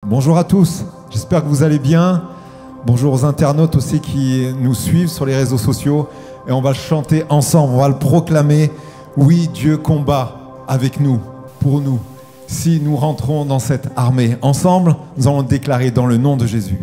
Bonjour à tous, j'espère que vous allez bien. Bonjour aux internautes aussi qui nous suivent sur les réseaux sociaux. Et on va le chanter ensemble, on va le proclamer. Oui, Dieu combat avec nous, pour nous. Si nous rentrons dans cette armée ensemble, nous allons le déclarer dans le nom de Jésus.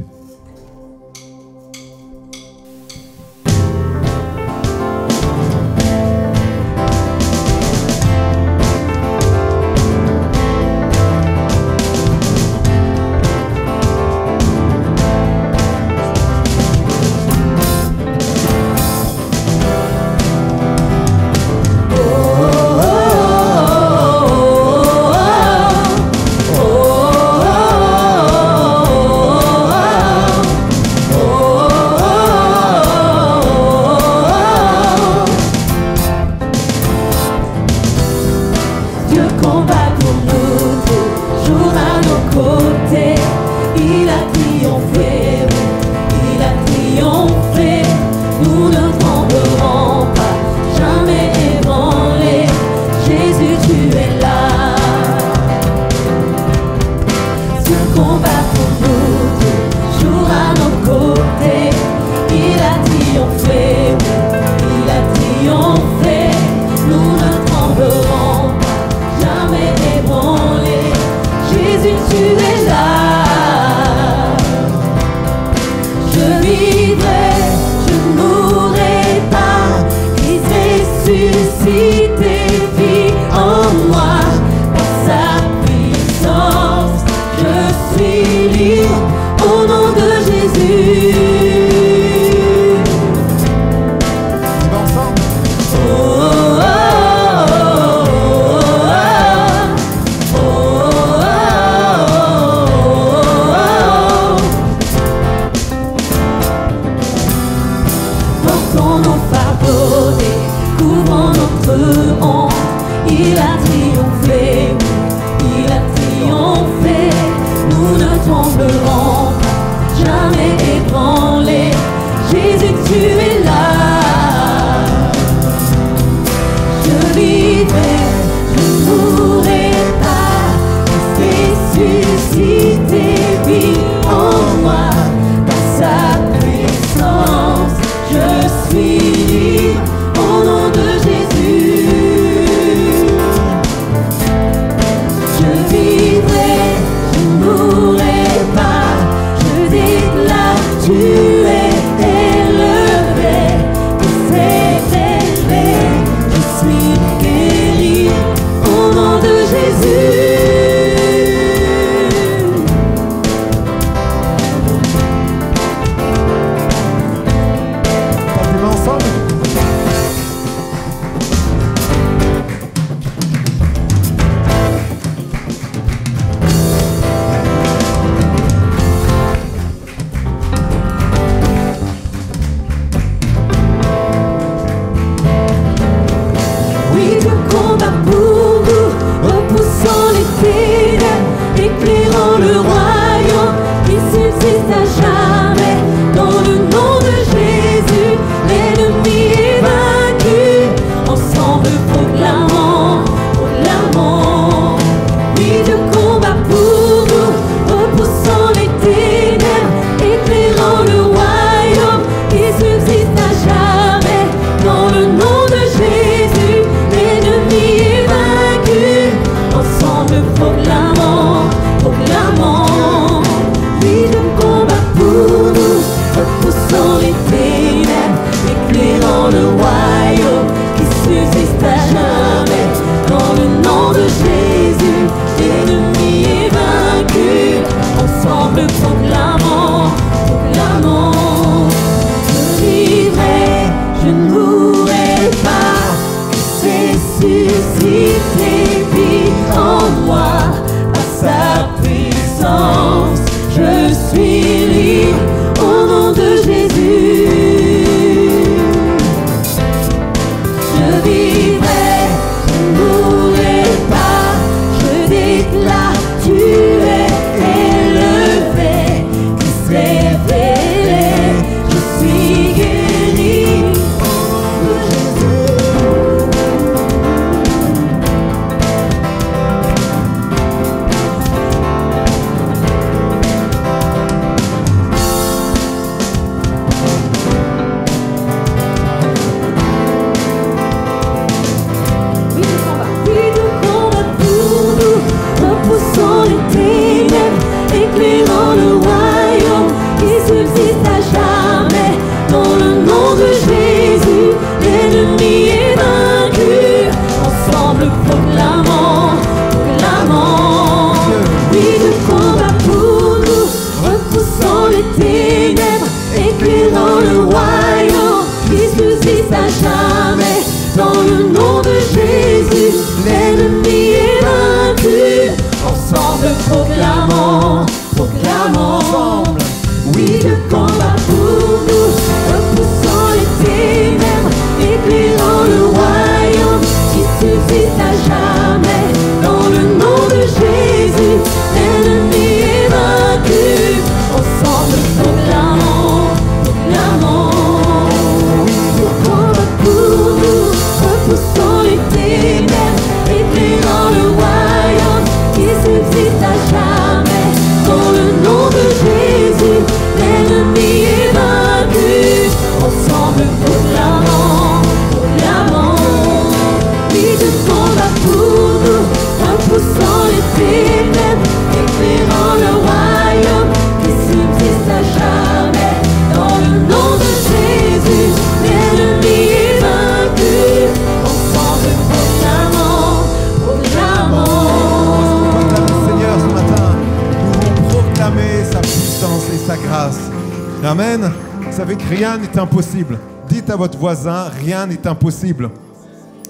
Amen. Vous savez que rien n'est impossible. Dites à votre voisin, rien n'est impossible.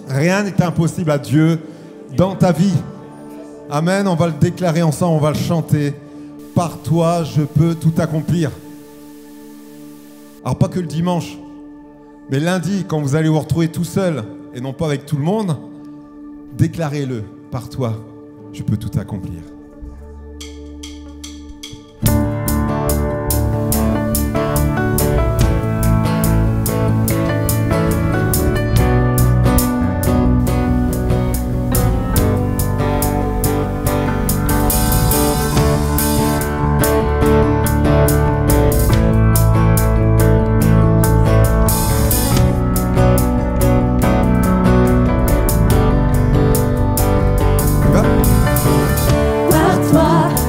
Rien n'est impossible à Dieu dans ta vie. Amen. On va le déclarer ensemble, on va le chanter. Par toi, je peux tout accomplir. Alors pas que le dimanche, mais lundi, quand vous allez vous retrouver tout seul, et non pas avec tout le monde, déclarez-le. Par toi, je peux tout accomplir.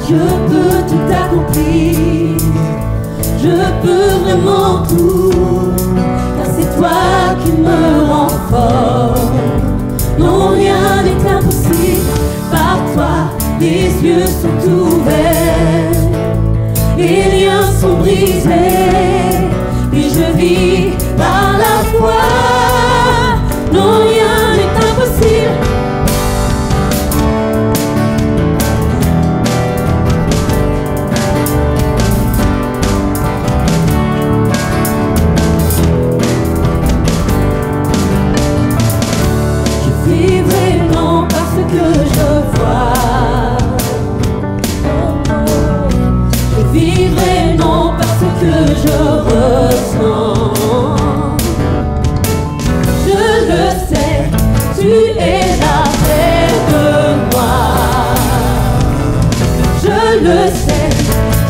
Je peux tout accomplir, je peux vraiment tout, car c'est toi qui me rends fort. Non, rien n'est impossible, par toi les yeux sont ouverts, les liens sont brisés, puis je vis par la foi. Non, rien n'est impossible.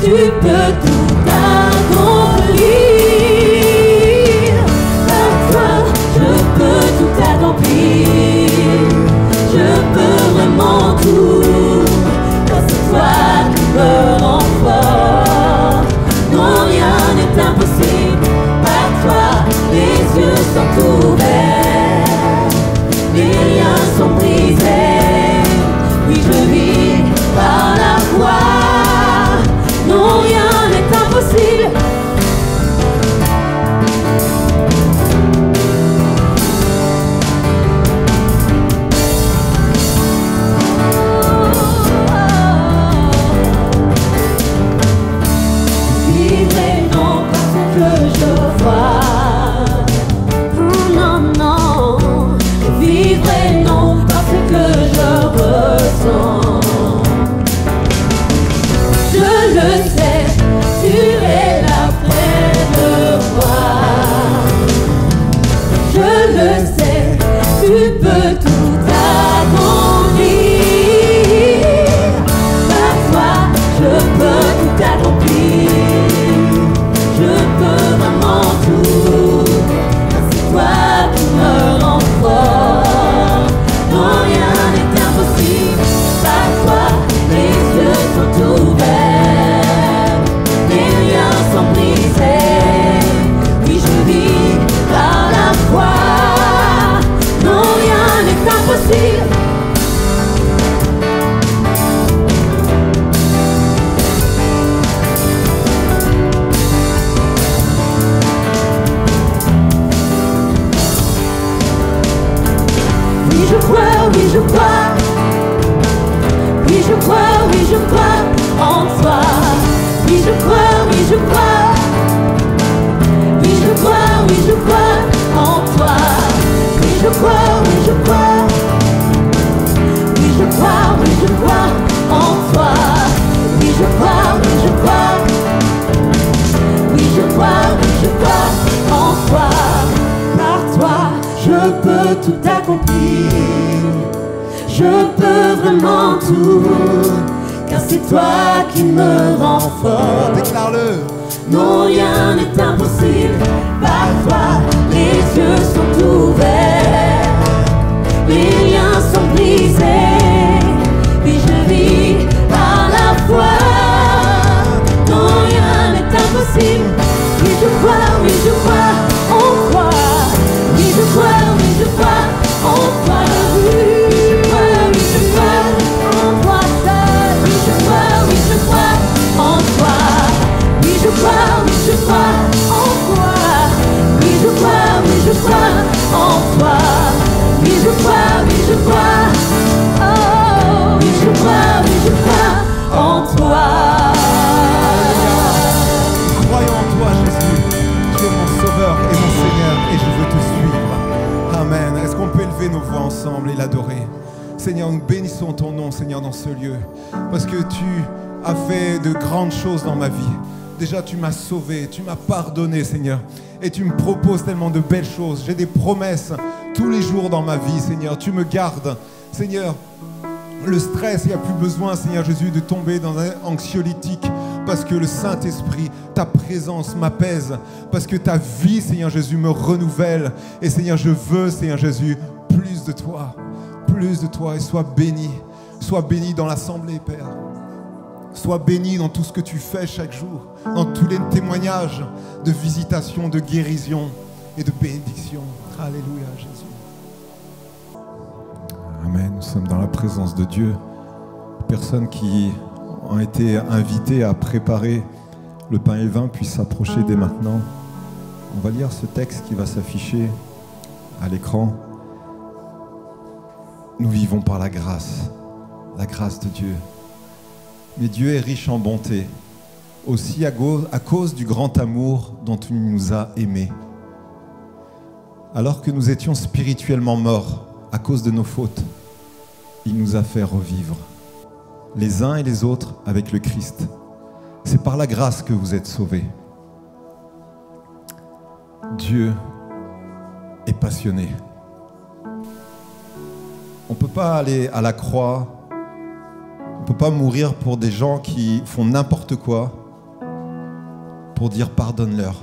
Tu peux tout accomplir. Par toi, je peux tout accomplir. Je peux vraiment tout, car c'est toi qui me rends fort. Non, rien n'est impossible. Par toi, les yeux sont ouverts, les liens sont brisés. Oui, je vis par la foi. Non, rien n'est impossible. Vivrai non parce que je vois. Non, non. Vivrai non parce que je ressens. Je le sais, tu es là près de moi. Je le sais, tu peux tout accomplir. Par toi, je peux tout accomplir. Je peux vraiment tout, car c'est toi qui me rends fort. Non, rien n'est impossible. Par toi, les yeux sont ouverts. Oui, je crois, oui, je crois, oui, je crois en toi. Oui, je crois, oui, je crois, oui, je crois, oui, je crois en toi. Oui, je crois, oui, je crois, oui, je crois, oui, je crois en toi. Oui, je crois, oui, je crois, oui, je crois, oui, je crois en toi. Par toi, je peux tout accomplir. Je peux vraiment tout, car c'est toi qui me rends fort. Déclare-le. Non, rien n'est impossible. Par toi, les yeux sont ouverts, les liens sont brisés, puis je vis par la foi. Non, rien n'est impossible. Oui, je crois, oui, je crois en toi. Oui, je crois, oui, je crois en toi. Je crois, oui, je crois Seigneur, dans ce lieu, parce que tu as fait de grandes choses dans ma vie. Déjà, tu m'as sauvé, tu m'as pardonné, Seigneur, et tu me proposes tellement de belles choses. J'ai des promesses tous les jours dans ma vie, Seigneur. Tu me gardes, Seigneur. Le stress, il n'y a plus besoin, Seigneur Jésus, de tomber dans un anxiolytique, parce que le Saint-Esprit, ta présence m'apaise, parce que ta vie, Seigneur Jésus, me renouvelle. Et Seigneur, je veux, Seigneur Jésus, plus de toi, et sois béni dans l'assemblée, Père. Sois béni dans tout ce que tu fais chaque jour, dans tous les témoignages de visitation, de guérison et de bénédiction. Alléluia, Jésus. Amen. Nous sommes dans la présence de Dieu. Personnes qui ont été invitées à préparer le pain et le vin puissent s'approcher dès maintenant. On va lire ce texte qui va s'afficher à l'écran. Nous vivons par la grâce de Dieu. Mais Dieu est riche en bonté, aussi à cause du grand amour dont il nous a aimés. Alors que nous étions spirituellement morts à cause de nos fautes, il nous a fait revivre, les uns et les autres avec le Christ. C'est par la grâce que vous êtes sauvés. Dieu est passionné. On ne peut pas aller à la croix, on ne peut pas mourir pour des gens qui font n'importe quoi pour dire pardonne-leur,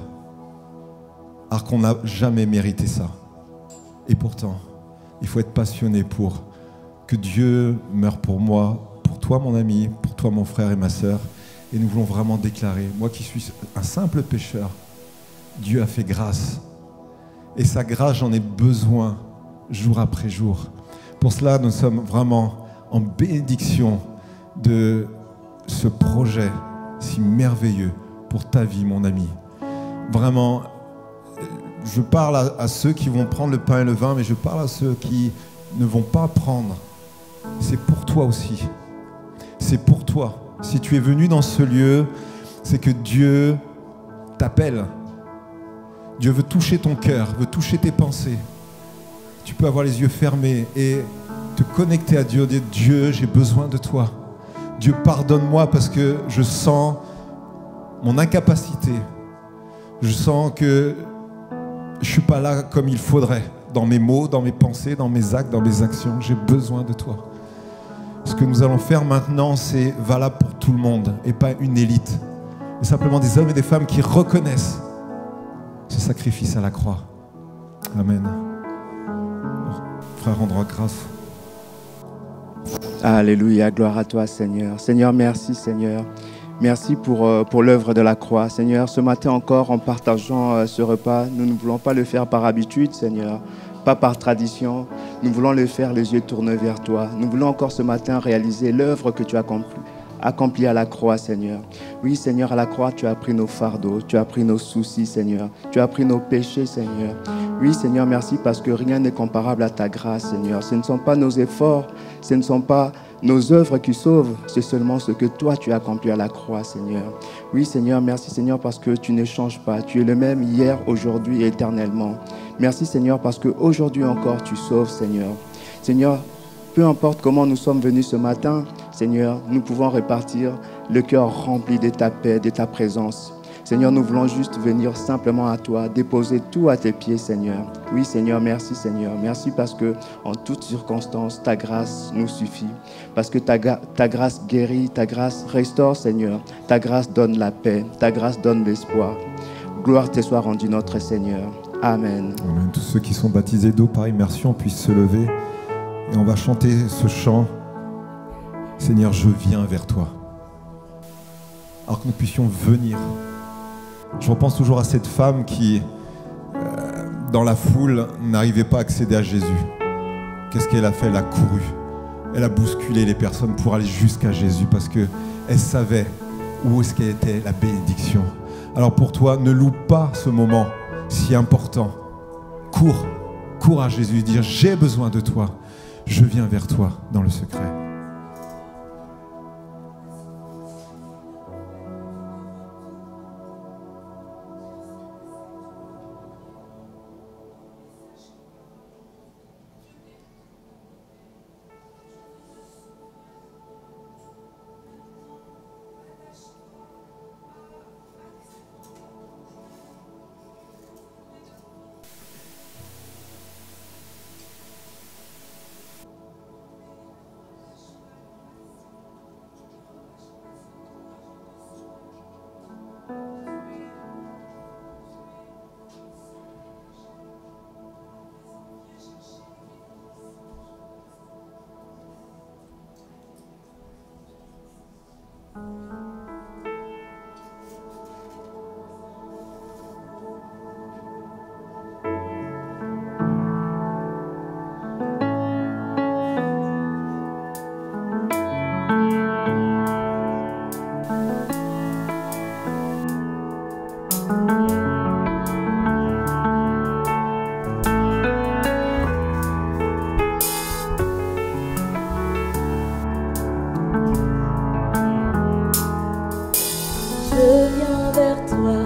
alors qu'on n'a jamais mérité ça. Et pourtant, il faut être passionné pour que Dieu meure pour moi, pour toi mon ami, pour toi mon frère et ma sœur. Et nous voulons vraiment déclarer, moi qui suis un simple pécheur, Dieu a fait grâce. Et sa grâce, j'en ai besoin jour après jour. Pour cela, nous sommes vraiment en bénédiction de ce projet si merveilleux pour ta vie, mon ami. Vraiment, je parle à ceux qui vont prendre le pain et le vin, mais je parle à ceux qui ne vont pas prendre. C'est pour toi aussi. C'est pour toi. Si tu es venu dans ce lieu, c'est que Dieu t'appelle. Dieu veut toucher ton cœur, veut toucher tes pensées. Tu peux avoir les yeux fermés et te connecter à Dieu, dire Dieu, j'ai besoin de toi. Dieu, pardonne-moi parce que je sens mon incapacité. Je sens que je ne suis pas là comme il faudrait, dans mes mots, dans mes pensées, dans mes actes, dans mes actions. J'ai besoin de toi. Ce que nous allons faire maintenant, c'est valable pour tout le monde et pas une élite. Mais simplement des hommes et des femmes qui reconnaissent ce sacrifice à la croix. Amen. Frère, rendra grâce. Alléluia, gloire à toi Seigneur. Seigneur, merci Seigneur. Merci pour l'œuvre de la croix. Seigneur, ce matin encore, en partageant ce repas, nous ne voulons pas le faire par habitude, Seigneur, pas par tradition. Nous voulons le faire les yeux tournés vers toi. Nous voulons encore ce matin réaliser l'œuvre que tu as accomplie à la croix, Seigneur. Oui, Seigneur, à la croix, tu as pris nos fardeaux, tu as pris nos soucis, Seigneur. Tu as pris nos péchés, Seigneur. Oui, Seigneur, merci parce que rien n'est comparable à ta grâce, Seigneur. Ce ne sont pas nos efforts, ce ne sont pas nos œuvres qui sauvent, c'est seulement ce que toi tu as accompli à la croix, Seigneur. Oui, Seigneur, merci, Seigneur, parce que tu ne changes pas. Tu es le même hier, aujourd'hui et éternellement. Merci, Seigneur, parce qu'aujourd'hui encore, tu sauves, Seigneur. Seigneur, peu importe comment nous sommes venus ce matin, Seigneur, nous pouvons repartir le cœur rempli de ta paix, de ta présence. Seigneur, nous voulons juste venir simplement à toi, déposer tout à tes pieds, Seigneur. Oui, Seigneur, merci, Seigneur. Merci parce que en toutes circonstances, ta grâce nous suffit. Parce que ta grâce guérit, ta grâce restaure, Seigneur. Ta grâce donne la paix, ta grâce donne l'espoir. Gloire te soit rendue, notre Seigneur. Amen. Amen. Tous ceux qui sont baptisés d'eau par immersion puissent se lever. Et on va chanter ce chant. Seigneur, je viens vers toi. Alors que nous puissions venir. Je repense toujours à cette femme qui, dans la foule, n'arrivait pas à accéder à Jésus. Qu'est-ce qu'elle a fait? Elle a couru. Elle a bousculé les personnes pour aller jusqu'à Jésus parce qu'elle savait où est-ce qu'elle était, la bénédiction. Alors pour toi, ne loupe pas ce moment si important. Cours à Jésus, dire j'ai besoin de toi. Je viens vers toi dans le secret. Je viens vers toi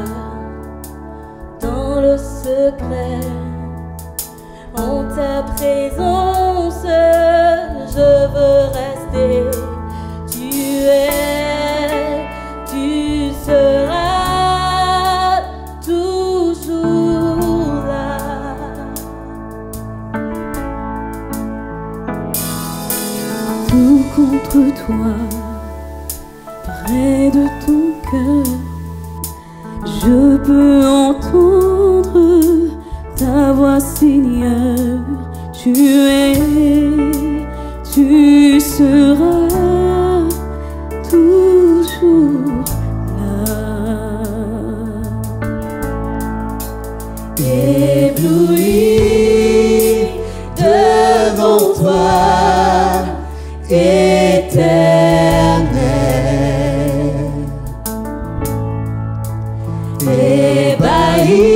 dans le secret. En ta présence, je veux rester. Tu es, tu seras toujours là. Tout contre toi, près de ton cœur, je peux entendre ta voix, Seigneur. Tu es, tu seras toujours là. Ébloui devant toi, éternel. Ébahi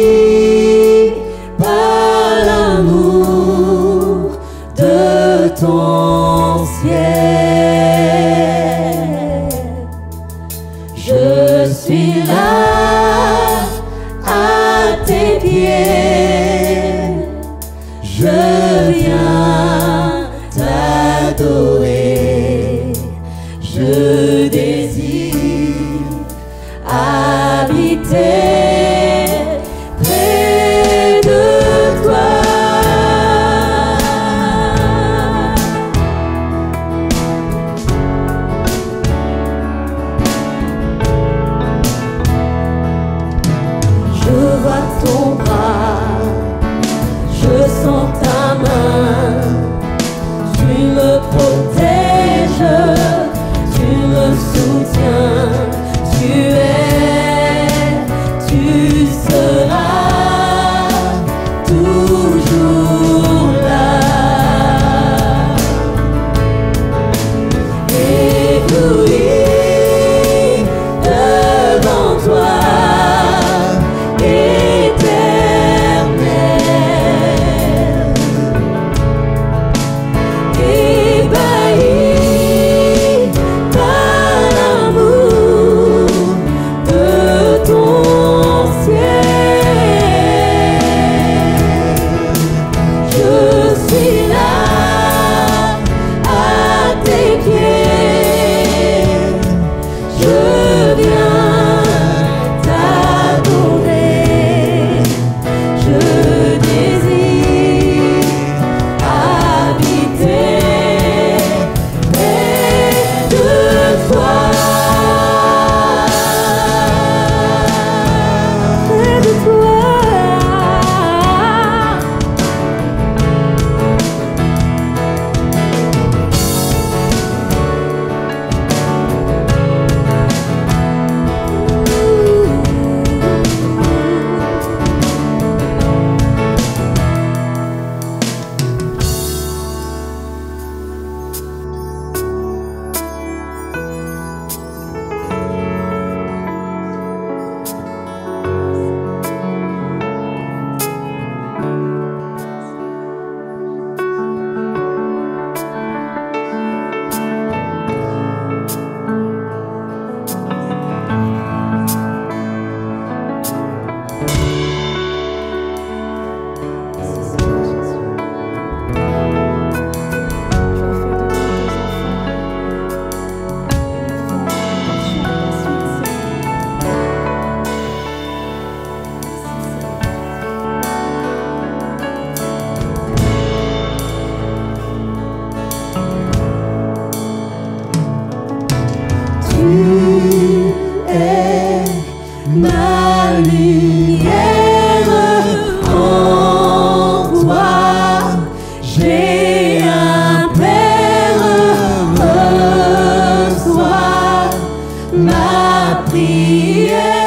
par l'amour de ton ciel, je suis là à tes pieds, je viens t'adorer, je désire habiter près de toi. Je vois ton bras, je sens ta main, tu me protèges, tu me soutiens, tu seras toujours là. Ébloui devant toi, éternel. Ébahi par l'amour de ton ciel, je suis là à tes pieds, je viens t'adorer, je désire habiter près de toi. Près de toi. Ma lumière, en toi, j'ai un Père, reçois ma prière.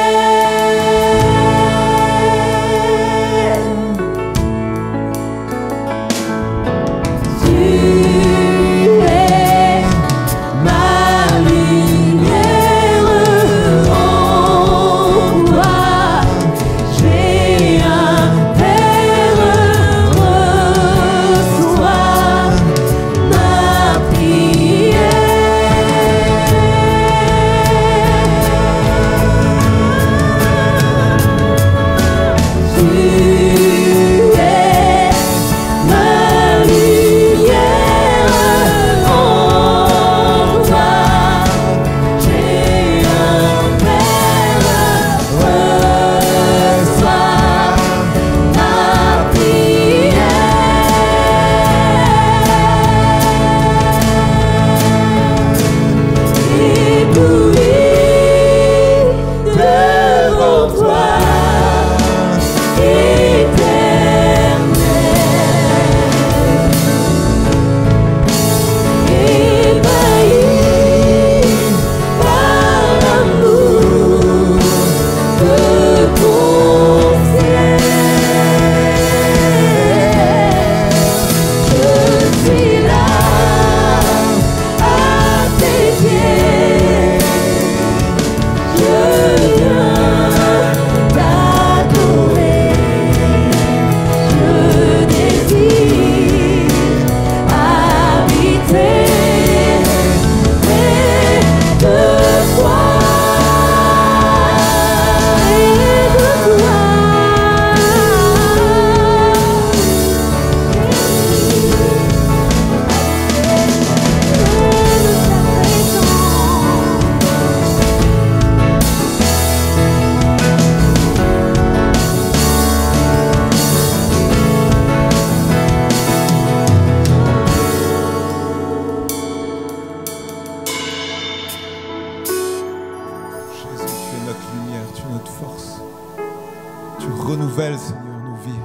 renouvelles, Seigneur, nos vies.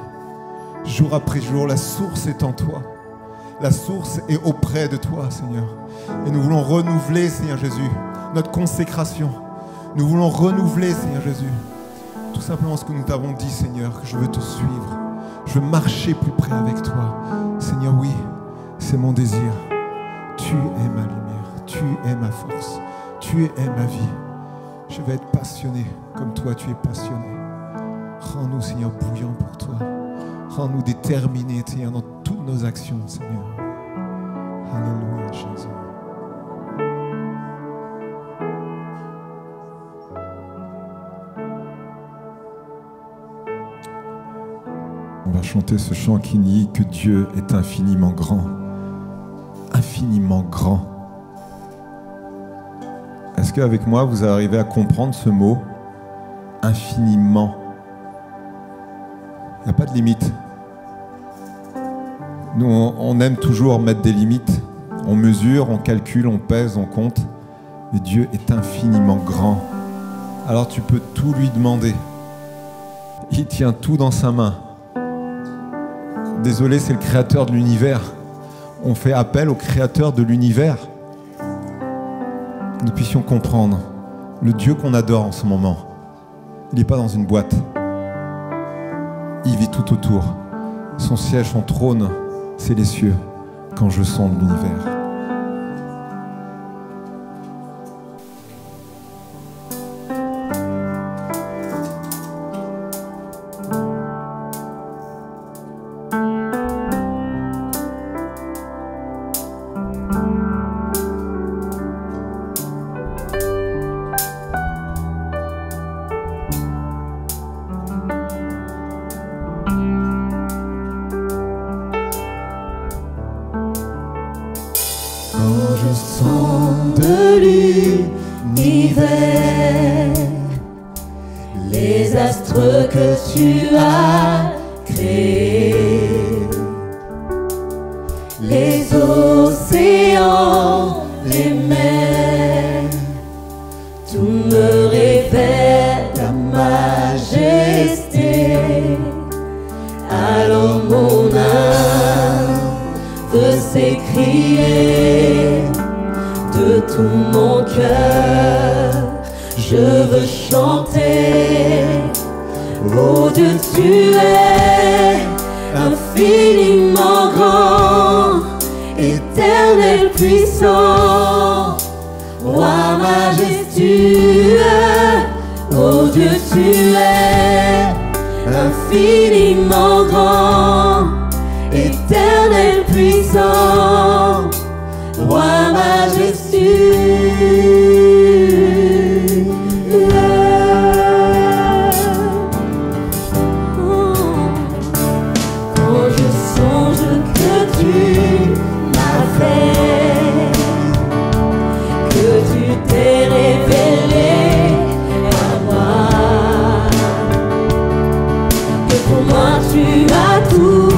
Jour après jour, la source est en toi. La source est auprès de toi, Seigneur. Et nous voulons renouveler, Seigneur Jésus, notre consécration. Nous voulons renouveler, Seigneur Jésus, tout simplement ce que nous t'avons dit, Seigneur, que je veux te suivre. Je veux marcher plus près avec toi. Seigneur, oui, c'est mon désir. Tu es ma lumière, tu es ma force, tu es ma vie. Je vais être passionné comme toi, tu es passionné. Rends-nous, Seigneur, bouillants pour toi. Rends-nous déterminés, Seigneur, dans toutes nos actions, Seigneur. Alléluia, Jésus. On va chanter ce chant qui dit que Dieu est infiniment grand. Infiniment grand. Est-ce qu'avec moi, vous arrivez à comprendre ce mot? Infiniment. Il n'y a pas de limite. Nous, on aime toujours mettre des limites. On mesure, on calcule, on pèse, on compte. Mais Dieu est infiniment grand. Alors tu peux tout lui demander. Il tient tout dans sa main. Désolé, c'est le créateur de l'univers. On fait appel au créateur de l'univers. Nous puissions comprendre le Dieu qu'on adore en ce moment. Il n'est pas dans une boîte. Il vit tout autour. Son siège, son trône, c'est les cieux quand je sonde l'univers. Les astres que tu as créés, les océans, les mers, tout me révèle ta majesté. Alors mon âme veut s'écrier de tout mon cœur. Je veux chanter, oh Dieu, tu es infiniment grand, éternel puissant, roi majestueux, oh Dieu, tu es infiniment grand, éternel puissant, roi majestueux. Quand je songe que tu m'as fait, que tu t'es révélé à moi, que pour moi tu as tout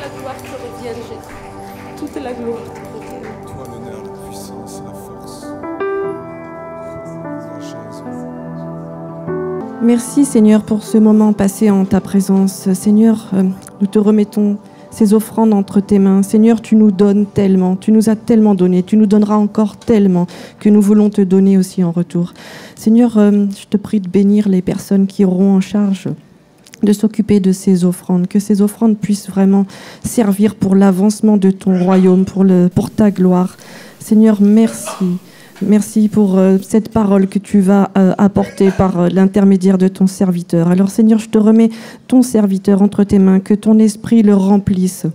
la gloire te revienne, Jésus. Toute la gloire te revienne. Toi l'honneur, la puissance, la force. Merci Seigneur pour ce moment passé en ta présence. Seigneur, nous te remettons ces offrandes entre tes mains. Seigneur, tu nous donnes tellement, tu nous as tellement donné, tu nous donneras encore tellement que nous voulons te donner aussi en retour. Seigneur, je te prie de bénir les personnes qui auront en charge de s'occuper de ces offrandes, que ces offrandes puissent vraiment servir pour l'avancement de ton royaume, pour ta gloire. Seigneur, merci. Merci pour cette parole que tu vas apporter par l'intermédiaire de ton serviteur. Alors Seigneur, je te remets ton serviteur entre tes mains, que ton esprit le remplisse,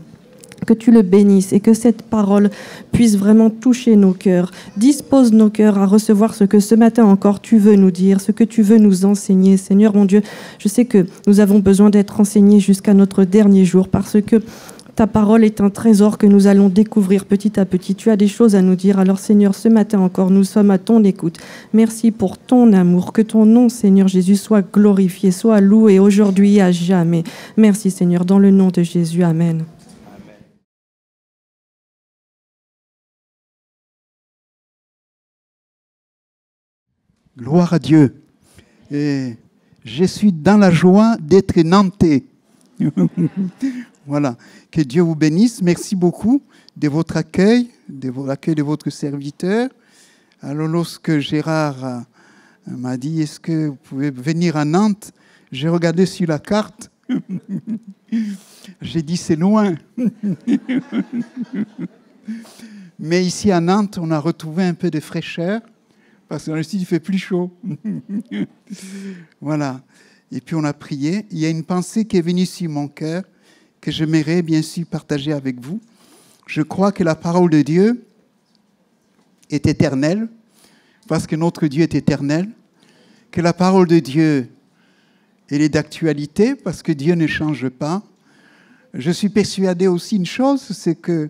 que tu le bénisses et que cette parole puisse vraiment toucher nos cœurs. Dispose nos cœurs à recevoir ce que ce matin encore tu veux nous dire, ce que tu veux nous enseigner. Seigneur mon Dieu, je sais que nous avons besoin d'être enseignés jusqu'à notre dernier jour parce que ta parole est un trésor que nous allons découvrir petit à petit. Tu as des choses à nous dire. Alors Seigneur, ce matin encore, nous sommes à ton écoute. Merci pour ton amour. Que ton nom, Seigneur Jésus, soit glorifié, soit loué aujourd'hui et à jamais. Merci Seigneur, dans le nom de Jésus. Amen. Gloire à Dieu. Et je suis dans la joie d'être nantais. Voilà. Que Dieu vous bénisse. Merci beaucoup de votre accueil, de l'accueil de votre serviteur. Alors, lorsque Gérard m'a dit, est-ce que vous pouvez venir à Nantes? J'ai regardé sur la carte. J'ai dit, c'est loin. Mais ici à Nantes, on a retrouvé un peu de fraîcheur. Parce que dans le sud, il fait plus chaud. Voilà. Et puis on a prié. Il y a une pensée qui est venue sur mon cœur que j'aimerais bien sûr partager avec vous. Je crois que la parole de Dieu est éternelle, parce que notre Dieu est éternel. Que la parole de Dieu, elle est d'actualité, parce que Dieu ne change pas. Je suis persuadé aussi une chose, c'est que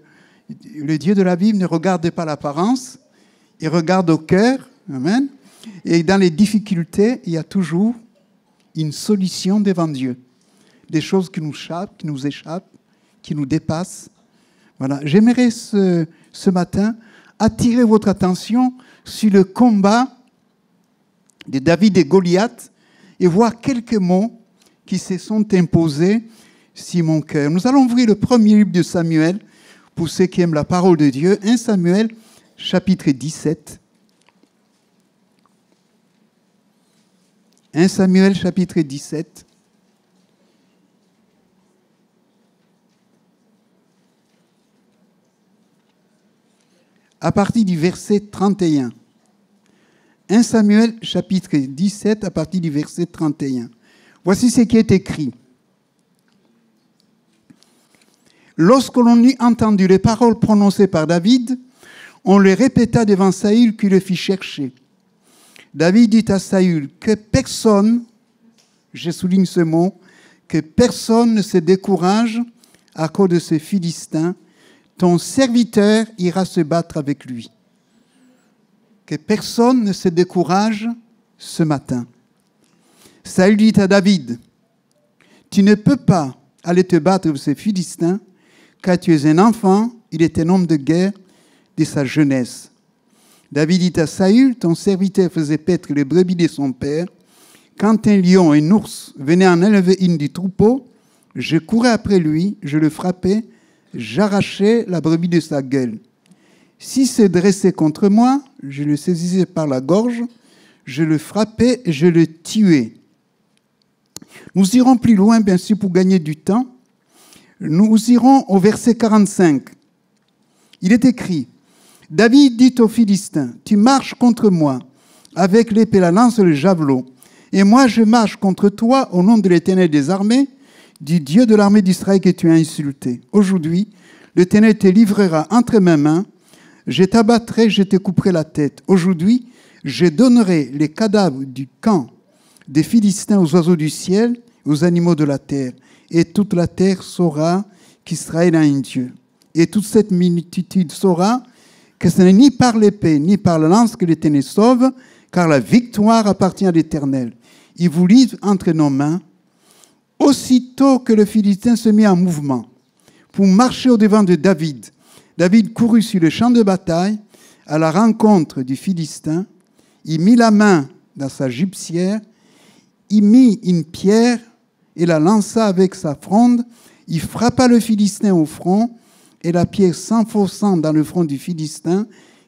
le Dieu de la Bible ne regarde pas l'apparence, il regarde au cœur. Amen. Et dans les difficultés, il y a toujours une solution devant Dieu. Des choses qui nous échappent, qui nous dépassent. Voilà. J'aimerais ce matin attirer votre attention sur le combat de David et Goliath et voir quelques mots qui se sont imposés sur mon cœur. Nous allons ouvrir le premier livre de Samuel pour ceux qui aiment la parole de Dieu. 1 Samuel, chapitre 17. 1 Samuel, chapitre 17. À partir du verset 31. 1 Samuel, chapitre 17, à partir du verset 31. Voici ce qui est écrit. Lorsque l'on eut entendu les paroles prononcées par David, on les répéta devant Saül qui le fit chercher. David dit à Saül que personne, je souligne ce mot, que personne ne se décourage à cause de ce Philistin. Ton serviteur ira se battre avec lui. Que personne ne se décourage ce matin. Saül dit à David, tu ne peux pas aller te battre avec ce Philistin, car tu es un enfant, il est un homme de guerre de sa jeunesse. David dit à Saül, ton serviteur faisait paître les brebis de son père. Quand un lion et un ours venaient en enlever une du troupeau, je courais après lui, je le frappais, j'arrachais la brebis de sa gueule. S'il se dressait contre moi, je le saisissais par la gorge, je le frappais et je le tuais. Nous irons plus loin, bien sûr, pour gagner du temps. Nous irons au verset 45. Il est écrit, David dit aux Philistins, tu marches contre moi avec l'épée, la lance et le javelot, et moi je marche contre toi au nom de l'Éternel des armées, du Dieu de l'armée d'Israël que tu as insulté. Aujourd'hui, l'Éternel te livrera entre mes mains, je t'abattrai, je te couperai la tête. Aujourd'hui, je donnerai les cadavres du camp des Philistins aux oiseaux du ciel, aux animaux de la terre, et toute la terre saura qu'Israël a un Dieu. Et toute cette multitude saura que ce n'est ni par l'épée, ni par la lance que l'Éternel sauve, car la victoire appartient à l'Éternel. Il vous livre entre nos mains. Aussitôt que le Philistin se mit en mouvement pour marcher au-devant de David. David courut sur le champ de bataille à la rencontre du Philistin. Il mit la main dans sa gibecière, il mit une pierre et la lança avec sa fronde. Il frappa le Philistin au front et la pierre s'enfonçant dans le front du Philistin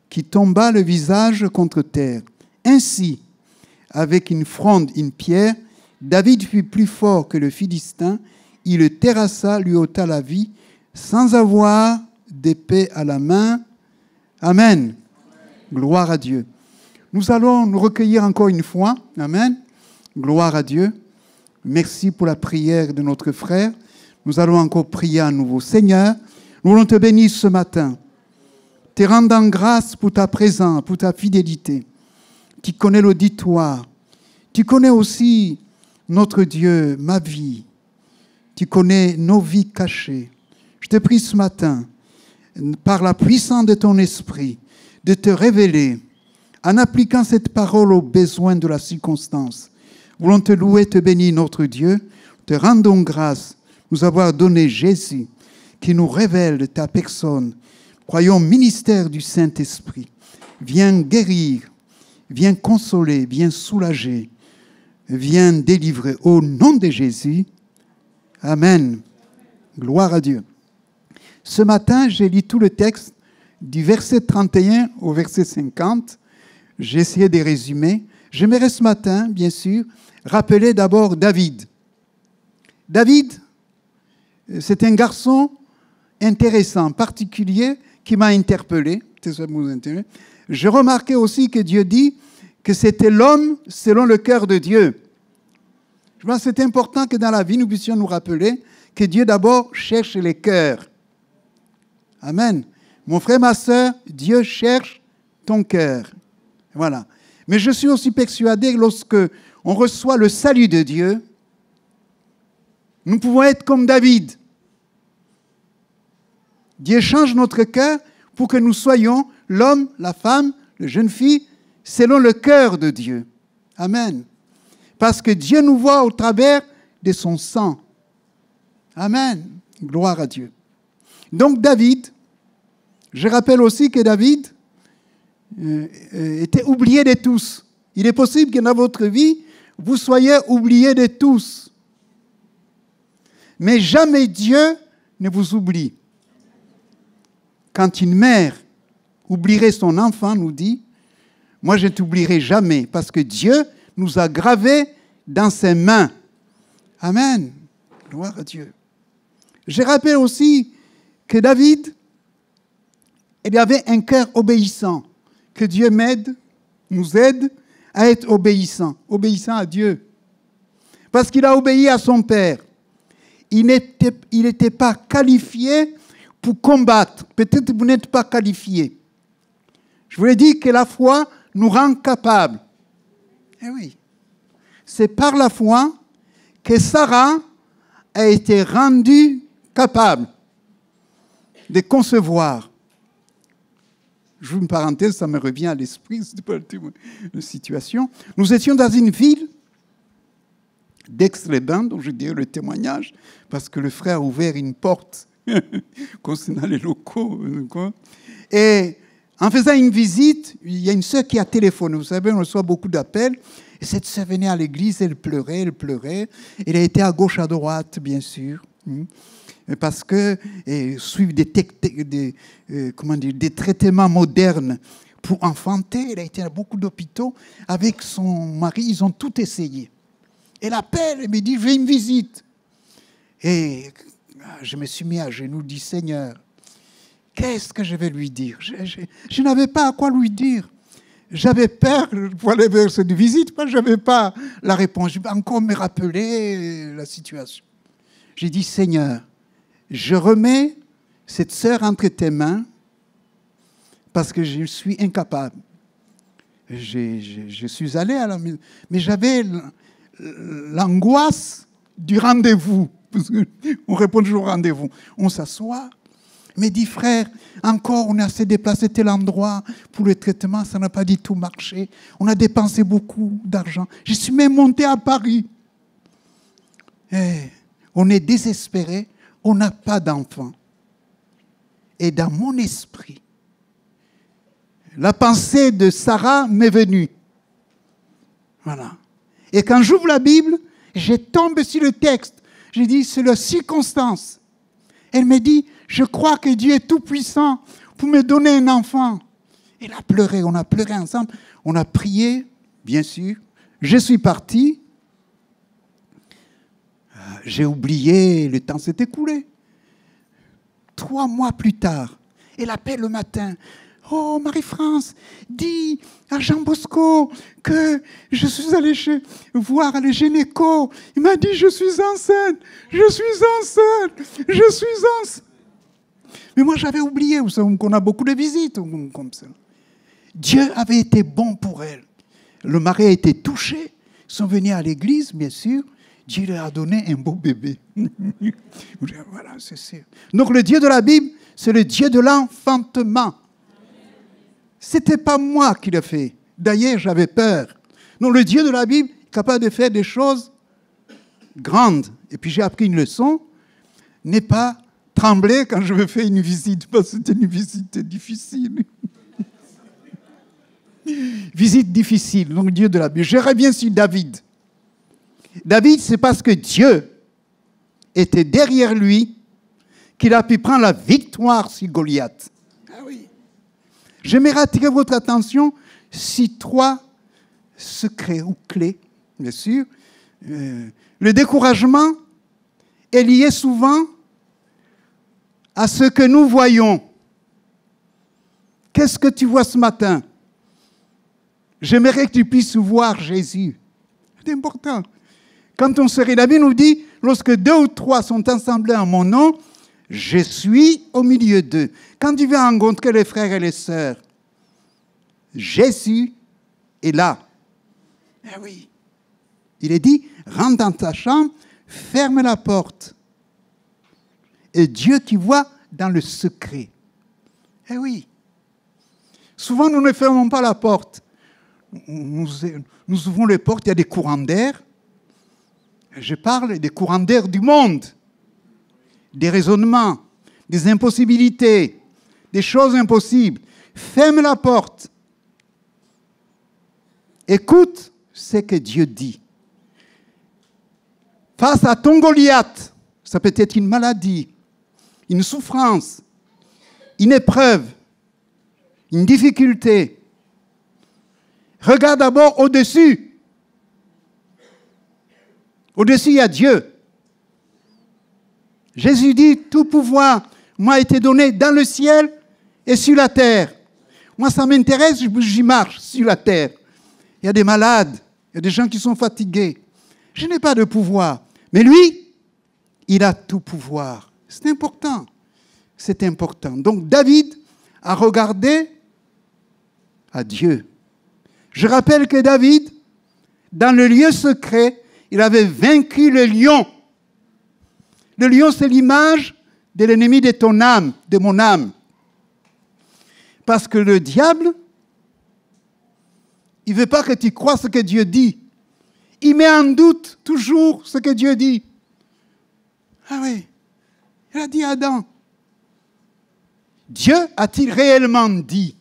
qui tomba le visage contre terre. Ainsi, avec une fronde, une pierre, David fut plus fort que le Philistin. Il le terrassa, lui ôta la vie, sans avoir d'épée à la main. Amen. Gloire à Dieu. Nous allons nous recueillir encore une fois. Amen. Gloire à Dieu. Merci pour la prière de notre frère. Nous allons encore prier à nouveau. Seigneur, nous voulons te bénir ce matin, te rendant grâce pour ta présence, pour ta fidélité. Tu connais l'auditoire. Tu connais aussi, notre Dieu, ma vie. Tu connais nos vies cachées. Je te prie ce matin, par la puissance de ton esprit, de te révéler en appliquant cette parole aux besoins de la circonstance. Nous voulons te louer, te bénir, notre Dieu. Te rendons grâce de nous avoir donné Jésus qui nous révèle ta personne. Croyons au ministère du Saint-Esprit. Viens guérir, viens consoler, viens soulager, viens délivrer. Au nom de Jésus, amen. Gloire à Dieu. Ce matin, j'ai lu tout le texte du verset 31 au verset 50. J'ai essayé de résumer. J'aimerais ce matin, bien sûr, rappeler d'abord David. David, c'est un garçon intéressant, particulier, qui m'a interpellé. J'ai remarqué aussi que Dieu dit que c'était l'homme selon le cœur de Dieu. Je pense que c'est important que dans la vie, nous puissions nous rappeler que Dieu d'abord cherche les cœurs. Amen. Mon frère, ma soeur, Dieu cherche ton cœur. Voilà. Mais je suis aussi persuadé que lorsque on reçoit le salut de Dieu, nous pouvons être comme David. Dieu change notre cœur pour que nous soyons l'homme, la femme, la jeune fille, selon le cœur de Dieu. Amen. Parce que Dieu nous voit au travers de son sang. Amen. Gloire à Dieu. Donc David, je rappelle aussi que David était oublié de tous. Il est possible que dans votre vie, vous soyez oublié de tous. Mais jamais Dieu ne vous oublie. Quand une mère oublierait son enfant, nous dit, moi je ne t'oublierai jamais, parce que Dieu nous a gravés dans ses mains. Amen. Gloire à Dieu. Je rappelle aussi que David, il avait un cœur obéissant. Que Dieu m'aide, nous aide à être obéissant à Dieu. Parce qu'il a obéi à son père. Il n'était pas qualifié pour combattre. Peut-être que vous n'êtes pas qualifié. Je voulais dire que la foi nous rend capables. Eh oui. C'est par la foi que Sarah a été rendue capable de concevoir. Je vous une parenthèse, ça me revient à l'esprit, c'est pas une situation. Nous étions dans une ville d'Aix-les-Bains, dont je dirai le témoignage, parce que le frère a ouvert une porte concernant les locaux. Et en faisant une visite, il y a une sœur qui a téléphoné. Vous savez, on reçoit beaucoup d'appels. Et cette sœur venait à l'église, elle pleurait. Elle a été à gauche, à droite, bien sûr. Parce que suivre des traitements modernes pour enfanter, elle a été à beaucoup d'hôpitaux. Avec son mari, ils ont tout essayé. Elle appelle, elle me dit, je veux une visite. Et je me suis mis à genoux, dit, Seigneur, qu'est-ce que je vais lui dire? Je n'avais pas à quoi lui dire. J'avais peur pour aller vers cette visite, parce que je n'avais pas la réponse. Je vais encore me rappeler la situation. J'ai dit, Seigneur, je remets cette sœur entre tes mains parce que je suis incapable. Je suis allé à la maison, mais j'avais l'angoisse du rendez-vous. On répond toujours au rendez-vous. On s'assoit. Mais dit, frère, encore, on a assez déplacé tel endroit pour le traitement, ça n'a pas du tout marché. On a dépensé beaucoup d'argent. Je suis même monté à Paris. Et on est désespéré, on n'a pas d'enfant. Et dans mon esprit, la pensée de Sarah m'est venue. Voilà. Et quand j'ouvre la Bible, je tombe sur le texte. Je dis, c'est la circonstance. Elle me dit, je crois que Dieu est tout-puissant pour me donner un enfant. Elle a pleuré, on a pleuré ensemble. On a prié, bien sûr. Je suis parti. J'ai oublié, le temps s'est écoulé. 3 mois plus tard, elle appelle le matin. Oh, Marie-France, dis à Jean Bosco que je suis allée voir le gynéco. Il m'a dit, je suis enceinte. Mais moi, j'avais oublié, vous savez qu'on a beaucoup de visites comme ça. Dieu avait été bon pour elle. Le mari a été touché. Ils sont venus à l'église, bien sûr. Dieu leur a donné un beau bébé. Voilà, c'est sûr. Donc le Dieu de la Bible, c'est le Dieu de l'enfantement. Ce n'était pas moi qui l'ai fait. D'ailleurs, j'avais peur. Donc le Dieu de la Bible est capable de faire des choses grandes. Et puis j'ai appris une leçon. N'est pas trembler quand je me fais une visite, parce que c'était une visite difficile. Visite difficile, donc Dieu de la Bible. Je reviens sur David. David, c'est parce que Dieu était derrière lui qu'il a pu prendre la victoire sur Goliath. Ah oui. J'aimerais attirer votre attention sur 3 secrets ou clés, bien sûr. Le découragement est lié souvent à ce que nous voyons. Qu'est-ce que tu vois ce matin? J'aimerais que tu puisses voir Jésus. C'est important. Quand on se réunit, la Bible nous dit, lorsque 2 ou 3 sont assemblés en mon nom, je suis au milieu d'eux. Quand tu vas rencontrer les frères et les sœurs, Jésus est là. Eh oui. Il est dit, rentre dans ta chambre, ferme la porte. Et Dieu qui voit dans le secret. Eh oui. Souvent, nous ne fermons pas la porte. Nous ouvrons les portes, il y a des courants d'air. Je parle des courants d'air du monde, des raisonnements, des impossibilités, des choses impossibles. Ferme la porte. Écoute ce que Dieu dit. Face à ton Goliath, ça peut être une maladie, une souffrance, une épreuve, une difficulté. Regarde d'abord au-dessus. Au-dessus, il y a Dieu. Jésus dit, tout pouvoir m'a été donné dans le ciel et sur la terre. Moi, ça m'intéresse, j'y marche sur la terre. Il y a des malades, il y a des gens qui sont fatigués. Je n'ai pas de pouvoir. Mais lui, il a tout pouvoir. C'est important. C'est important. Donc, David a regardé à Dieu. Je rappelle que David, dans le lieu secret, il avait vaincu le lion. Le lion, c'est l'image de l'ennemi de ton âme, de mon âme. Parce que le diable, il ne veut pas que tu crois ce que Dieu dit. Il met en doute toujours ce que Dieu dit. Ah oui, il a dit à Adam, Dieu a-t-il réellement dit?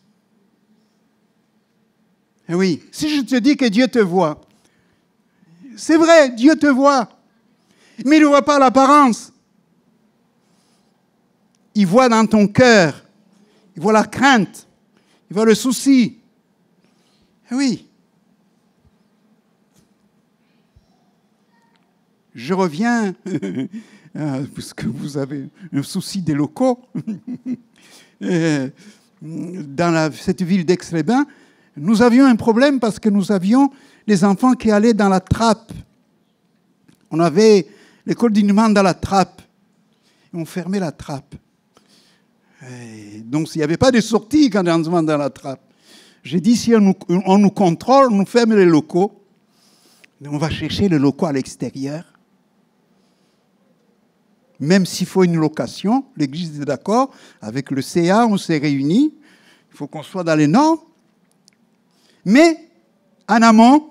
Eh oui, si je te dis que Dieu te voit, c'est vrai, Dieu te voit, mais il ne voit pas l'apparence. Il voit dans ton cœur, il voit la crainte, il voit le souci. Eh oui. Je reviens, parce que vous avez un souci des locaux, dans cette ville d'Aix-les-Bains, nous avions un problème parce que nous avions des enfants qui allaient dans la trappe. On avait l'école d'union dans la trappe. Et on fermait la trappe. Et donc, il n'y avait pas de sortie quand on était dans la trappe. J'ai dit, si on nous contrôle, on nous ferme les locaux. On va chercher les locaux à l'extérieur. Même s'il faut une location, l'Église est d'accord. Avec le CA, on s'est réunis. Il faut qu'on soit dans les normes. Mais, en amont,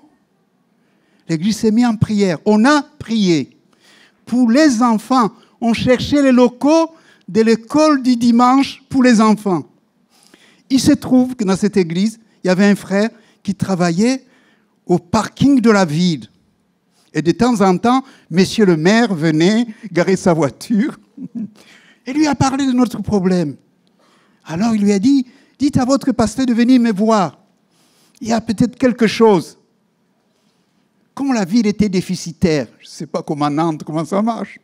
l'Église s'est mise en prière. On a prié pour les enfants. On cherchait les locaux de l'école du dimanche pour les enfants. Il se trouve que dans cette église, il y avait un frère qui travaillait au parking de la ville. Et de temps en temps, monsieur le maire venait garer sa voiture et lui a parlé de notre problème. Alors il lui a dit, dites à votre pasteur de venir me voir. Il y a peut-être quelque chose. Comme la ville était déficitaire, je ne sais pas comment Nantes, comment ça marche.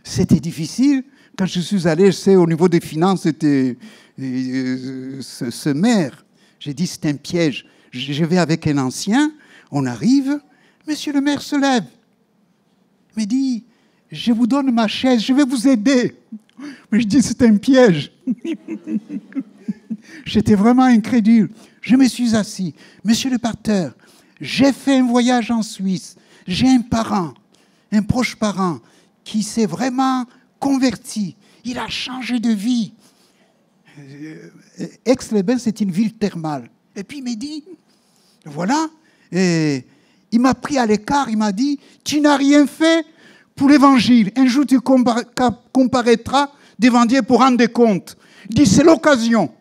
C'était difficile. Quand je suis allé, je sais, au niveau des finances, c'était ce maire. J'ai dit, c'est un piège. Je vais avec un ancien, on arrive, monsieur le maire se lève. Il me dit, je vous donne ma chaise, je vais vous aider. Mais je dis, c'est un piège. J'étais vraiment incrédule. Je me suis assis. Monsieur le pasteur, j'ai fait un voyage en Suisse. J'ai un parent, un proche parent, qui s'est vraiment converti. Il a changé de vie. Aix-les-Bains, c'est une ville thermale. Et puis il m'a dit, voilà, et il m'a pris à l'écart, il m'a dit, tu n'as rien fait pour l'évangile. Un jour, tu comparaîtras devant Dieu pour rendre des comptes. Il dit, c'est l'occasion.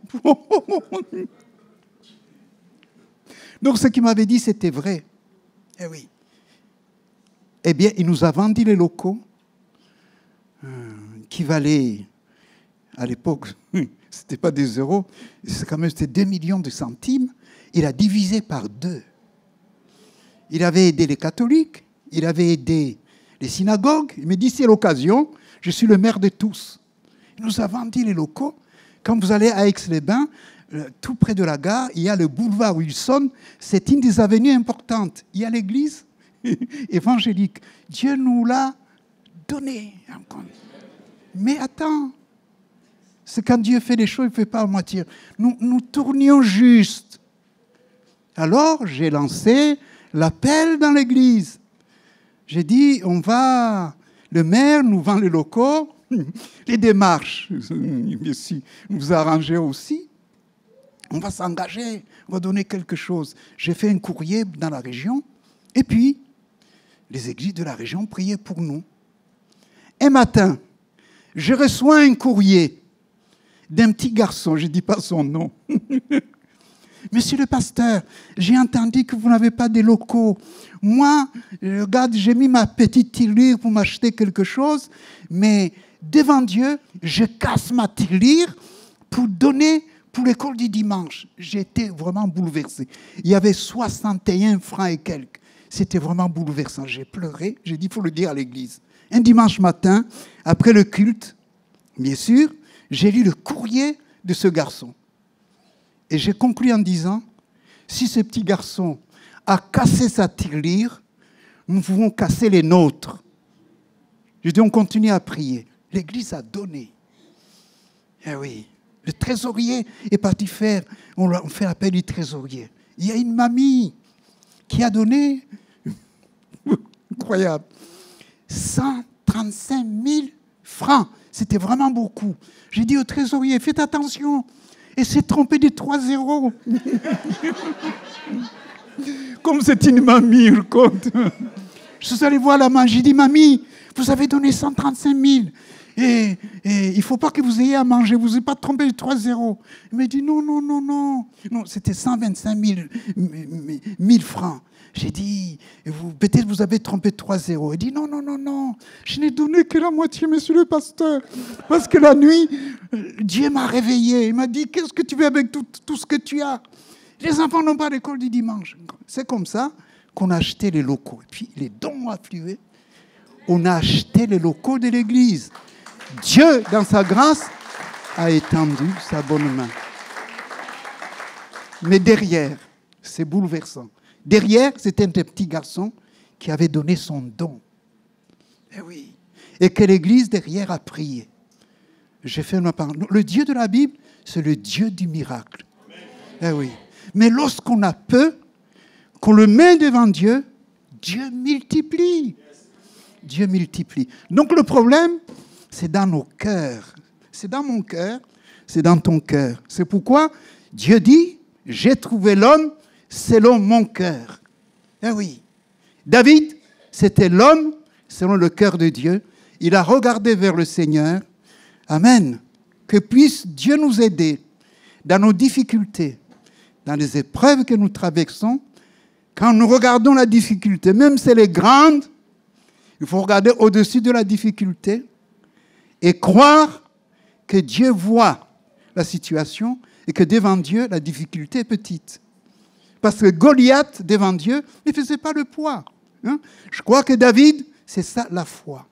Donc, ce qu'il m'avait dit, c'était vrai. Eh oui. Eh bien, il nous a vendu les locaux qui valaient, à l'époque, c'était pas des euros, c'était 2 millions de centimes. Il a divisé par 2. Il avait aidé les catholiques, il avait aidé les synagogues. Il me dit, c'est l'occasion, je suis le maire de tous. Il nous a vendu les locaux. Quand vous allez à Aix-les-Bains, tout près de la gare, il y a le boulevard Wilson. C'est une des avenues importantes. Il y a l'église évangélique. Dieu nous l'a donné. Mais attends, c'est quand Dieu fait les choses, il ne fait pas à moitié. Nous tournions juste. Alors, j'ai lancé l'appel dans l'église. J'ai dit, le maire nous vend les locaux, les démarches, nous arranger aussi. On va s'engager, on va donner quelque chose. J'ai fait un courrier dans la région, et puis, les églises de la région priaient pour nous. Un matin, je reçois un courrier d'un petit garçon, je ne dis pas son nom. Monsieur le pasteur, j'ai entendu que vous n'avez pas de locaux. Moi, regarde, j'ai mis ma petite tirelire pour m'acheter quelque chose, mais devant Dieu, je casse ma tirelire pour donner pour l'école du dimanche. J'étais vraiment bouleversé. Il y avait 61 francs et quelques. C'était vraiment bouleversant. J'ai pleuré. J'ai dit, il faut le dire à l'église. Un dimanche matin, après le culte, bien sûr, j'ai lu le courrier de ce garçon. Et j'ai conclu en disant, si ce petit garçon a cassé sa tirelire, nous pouvons casser les nôtres. Je dis, on continue à prier. L'église a donné. Eh oui. Le trésorier est parti faire, on fait appel du trésorier. Il y a une mamie qui a donné, incroyable, 135 000 francs. C'était vraiment beaucoup. J'ai dit au trésorier, faites attention. Et s'est trompé de 3 zéros. Comme c'est une mamie, je compte. Je suis allé voir la maman, j'ai dit, mamie, vous avez donné 135 000. Et il ne faut pas que vous ayez à manger, vous n'avez pas trompé de 3 zéros. Il m'a dit, non. Non, c'était 125 000 francs. J'ai dit, peut-être vous avez trompé de 3 zéros. Il dit, non. Je n'ai donné que la moitié, monsieur le pasteur. Parce que la nuit, Dieu m'a réveillé. Il m'a dit, qu'est-ce que tu veux avec tout ce que tu as? Les enfants n'ont pas d'école du dimanche. C'est comme ça qu'on a acheté les locaux. Et puis, les dons ont afflué. On a acheté les locaux de l'église. Dieu, dans sa grâce, a étendu sa bonne main. Mais derrière, c'est bouleversant. Derrière, c'était un petit garçon qui avait donné son don. Eh oui. Et que l'église derrière a prié. J'ai fait ma part. Le Dieu de la Bible, c'est le Dieu du miracle. Eh oui. Mais lorsqu'on a peu, qu'on le met devant Dieu, Dieu multiplie. Dieu multiplie. Donc le problème, c'est dans nos cœurs. C'est dans mon cœur, c'est dans ton cœur. C'est pourquoi Dieu dit, j'ai trouvé l'homme selon mon cœur. Eh oui. David, c'était l'homme selon le cœur de Dieu. Il a regardé vers le Seigneur. Amen. Que puisse Dieu nous aider dans nos difficultés, dans les épreuves que nous traversons. Quand nous regardons la difficulté, même si elle est grande, il faut regarder au-dessus de la difficulté et croire que Dieu voit la situation et que devant Dieu, la difficulté est petite. Parce que Goliath, devant Dieu, ne faisait pas le poids. Hein? Je crois que David, c'est ça la foi.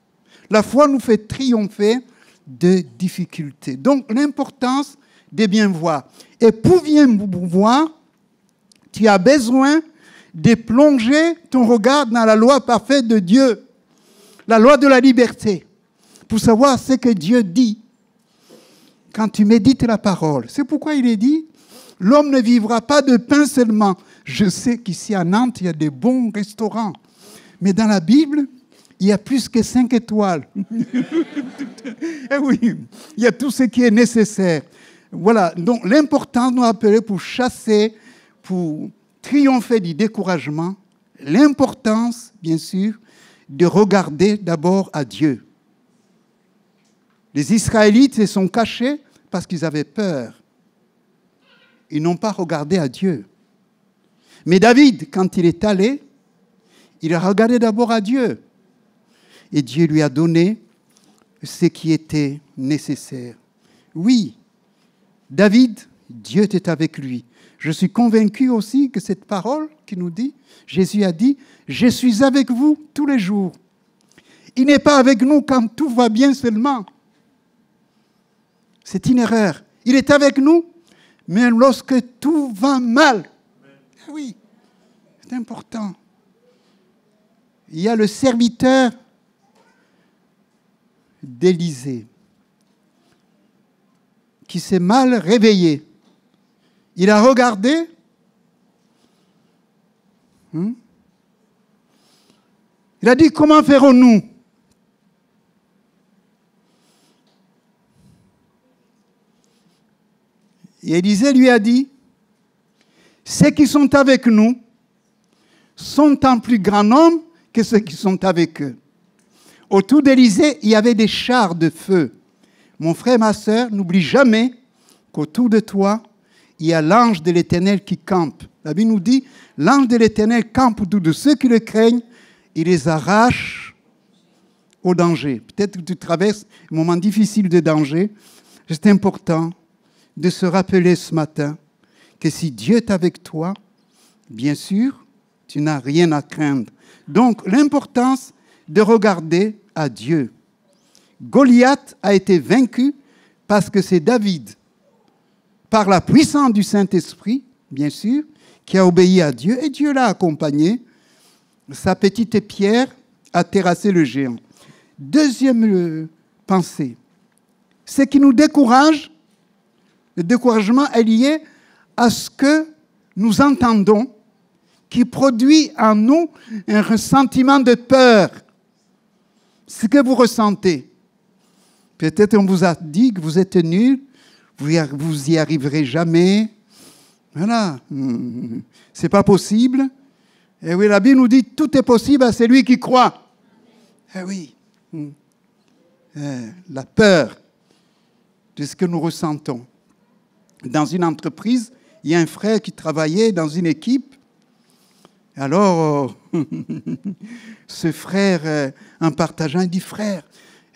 La foi nous fait triompher de difficultés. Donc, l'importance de bien voir. Et pour bien voir, tu as besoin de plonger ton regard dans la loi parfaite de Dieu, la loi de la liberté, pour savoir ce que Dieu dit quand tu médites la parole. C'est pourquoi il est dit, l'homme ne vivra pas de pain seulement. Je sais qu'ici à Nantes, il y a des bons restaurants. Mais dans la Bible, il y a plus que 5 étoiles. Eh oui, il y a tout ce qui est nécessaire. Voilà, donc l'important nous appeler pour chasser, pour triompher du découragement, l'importance, bien sûr, de regarder d'abord à Dieu. Les Israélites se sont cachés parce qu'ils avaient peur. Ils n'ont pas regardé à Dieu. Mais David, quand il est allé, il a regardé d'abord à Dieu. Et Dieu lui a donné ce qui était nécessaire. Oui, David, Dieu était avec lui. Je suis convaincu aussi que cette parole qui nous dit, Jésus a dit, « Je suis avec vous tous les jours ». Il n'est pas avec nous quand tout va bien seulement. C'est une erreur. Il est avec nous, mais lorsque tout va mal. Oui, c'est important. Il y a le serviteur d'Élisée qui s'est mal réveillé. Il a regardé. Il a dit, comment ferons-nous? Et Élisée lui a dit, ceux qui sont avec nous sont en plus grand nombre que ceux qui sont avec eux. Autour d'Élisée, il y avait des chars de feu. Mon frère, ma sœur, n'oublie jamais qu'autour de toi, il y a l'ange de l'Éternel qui campe. La Bible nous dit, l'ange de l'Éternel campe autour de ceux qui le craignent, il les arrache au danger. Peut-être que tu traverses un moment difficile de danger. C'est important de se rappeler ce matin que si Dieu est avec toi, bien sûr, tu n'as rien à craindre. Donc, l'importance de regarder à Dieu. Goliath a été vaincu parce que c'est David, par la puissance du Saint-Esprit, bien sûr, qui a obéi à Dieu, et Dieu l'a accompagné. Sa petite pierre a terrassé le géant. Deuxième pensée, ce qui nous décourage, le découragement est lié à ce que nous entendons, qui produit en nous un ressentiment de peur. Ce que vous ressentez. Peut-être on vous a dit que vous êtes nul, vous y arriverez jamais. Voilà, c'est pas possible. Et oui, la Bible nous dit tout est possible à celui qui croit. Eh oui, la peur de ce que nous ressentons. Dans une entreprise, il y a un frère qui travaillait dans une équipe. Alors, ce frère, en partageant, il dit, frère,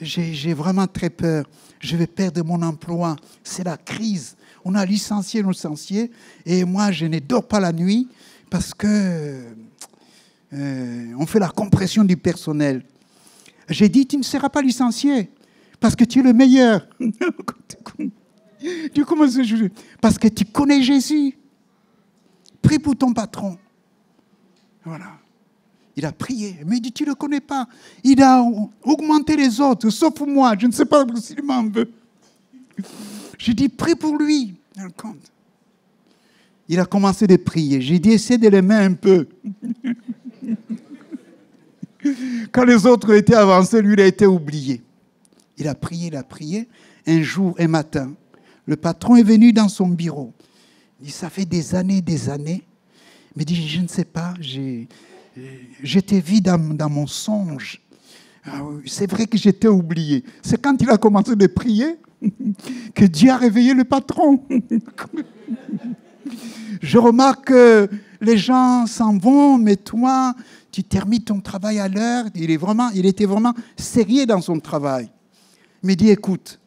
j'ai vraiment très peur. Je vais perdre mon emploi. C'est la crise. On a licencié nos licenciés et moi, je ne dors pas la nuit parce que on fait la compression du personnel. J'ai dit, tu ne seras pas licencié parce que tu es le meilleur. Tu commences à juger. Parce que tu connais Jésus. Prie pour ton patron. Voilà. Il a prié. Mais il dit, tu ne le connais pas. Il a augmenté les autres, sauf moi. Je ne sais pas s'il m'en veut. J'ai dit, prie pour lui. Il a commencé de prier. J'ai dit, essaie de l'aimer un peu. Quand les autres étaient avancés, lui, il a été oublié. Il a prié. Un jour, un matin, le patron est venu dans son bureau. Il dit, ça fait des années. Il me dit, je ne sais pas, je t'ai vu dans mon songe. Ah oui, c'est vrai que j'étais oublié. C'est quand il a commencé de prier que Dieu a réveillé le patron. Je remarque que les gens s'en vont, mais toi, tu termines ton travail à l'heure. Il était vraiment sérieux dans son travail. Il me dit, écoute,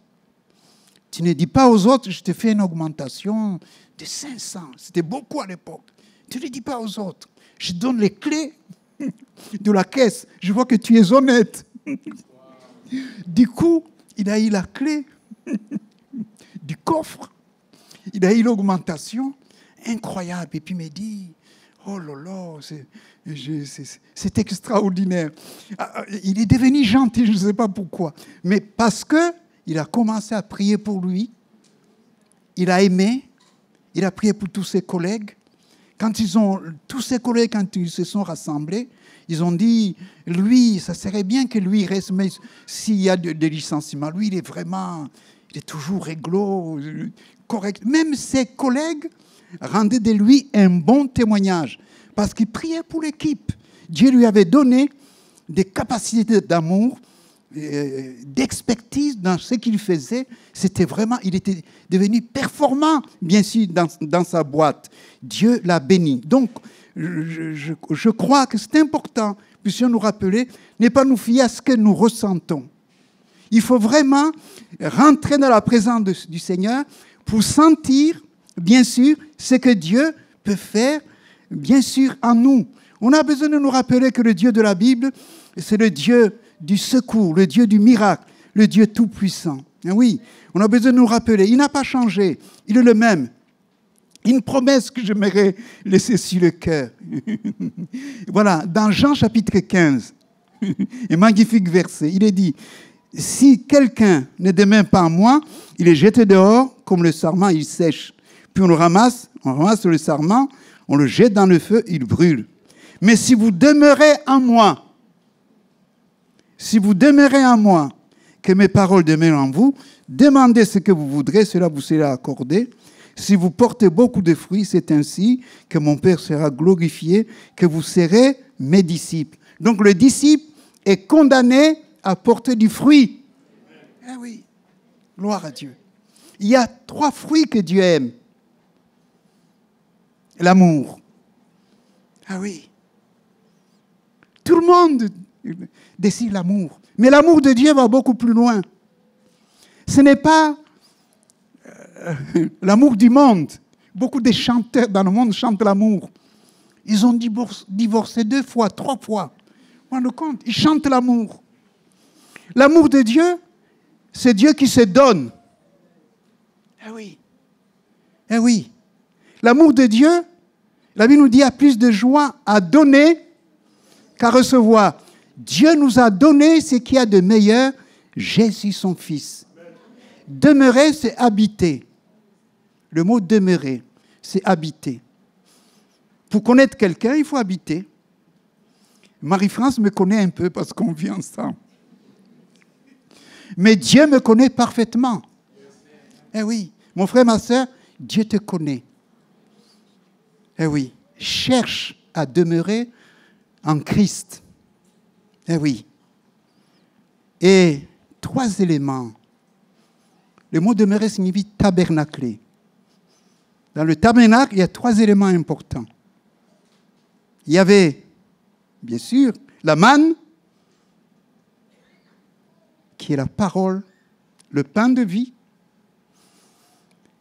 tu ne dis pas aux autres, je te fais une augmentation de 500. C'était beaucoup à l'époque. Tu ne dis pas aux autres. Je donne les clés de la caisse. Je vois que tu es honnête. Du coup, il a eu la clé du coffre. Il a eu l'augmentation. Incroyable. Et puis il me dit, oh là là, c'est extraordinaire. Il est devenu gentil, je ne sais pas pourquoi. Mais parce qu'il a commencé à prier pour lui, il a aimé, il a prié pour tous ses collègues. Tous ses collègues, quand ils se sont rassemblés, ils ont dit, lui, ça serait bien que lui reste, mais s'il y a des licenciements, lui, il est toujours réglo, correct. Même ses collègues rendaient de lui un bon témoignage, parce qu'il priait pour l'équipe. Dieu lui avait donné des capacités d'amour, d'expertise dans ce qu'il faisait. Il était devenu performant, bien sûr, dans sa boîte. Dieu l'a béni. Donc, je crois que c'est important, puissions nous rappeler, ne pas nous fier à ce que nous ressentons. Il faut vraiment rentrer dans la présence du Seigneur pour sentir, bien sûr, ce que Dieu peut faire, bien sûr, en nous. On a besoin de nous rappeler que le Dieu de la Bible, c'est le Dieu du secours, le Dieu du miracle, le Dieu tout-puissant. Et oui, on a besoin de nous rappeler. Il n'a pas changé, il est le même. Une promesse que j'aimerais laisser sur le cœur. Voilà, dans Jean chapitre 15, un magnifique verset, il est dit, si quelqu'un ne demeure pas en moi, il est jeté dehors comme le sarment, il sèche. Puis on ramasse le sarment, on le jette dans le feu, il brûle. Mais si vous demeurez en moi, que mes paroles demeurent en vous, demandez ce que vous voudrez, cela vous sera accordé. Si vous portez beaucoup de fruits, c'est ainsi que mon Père sera glorifié, que vous serez mes disciples. Donc le disciple est condamné à porter du fruit. Eh oui, gloire à Dieu. Il y a 3 fruits que Dieu aime. L'amour. Ah oui. Tout le monde désire l'amour. Mais l'amour de Dieu va beaucoup plus loin. Ce n'est pas l'amour du monde. Beaucoup de chanteurs dans le monde chantent l'amour. Ils ont divorcé 2 fois, 3 fois. Vous vous rendez compte? Ils chantent l'amour. L'amour de Dieu, c'est Dieu qui se donne. Eh oui. Eh oui. L'amour de Dieu, la Bible nous dit, a plus de joie à donner qu'à recevoir. Dieu nous a donné ce qu'il y a de meilleur, Jésus son Fils. Demeurer, c'est habiter. Le mot demeurer, c'est habiter. Pour connaître quelqu'un, il faut habiter. Marie-France me connaît un peu parce qu'on vit ensemble. Mais Dieu me connaît parfaitement. Eh oui, mon frère, ma soeur, Dieu te connaît. Eh oui, cherche à demeurer en Christ. Eh oui. Et 3 éléments. Le mot demeurer signifie tabernacler. Dans le tabernacle, il y a 3 éléments importants. Il y avait, bien sûr, la manne, qui est la parole, le pain de vie.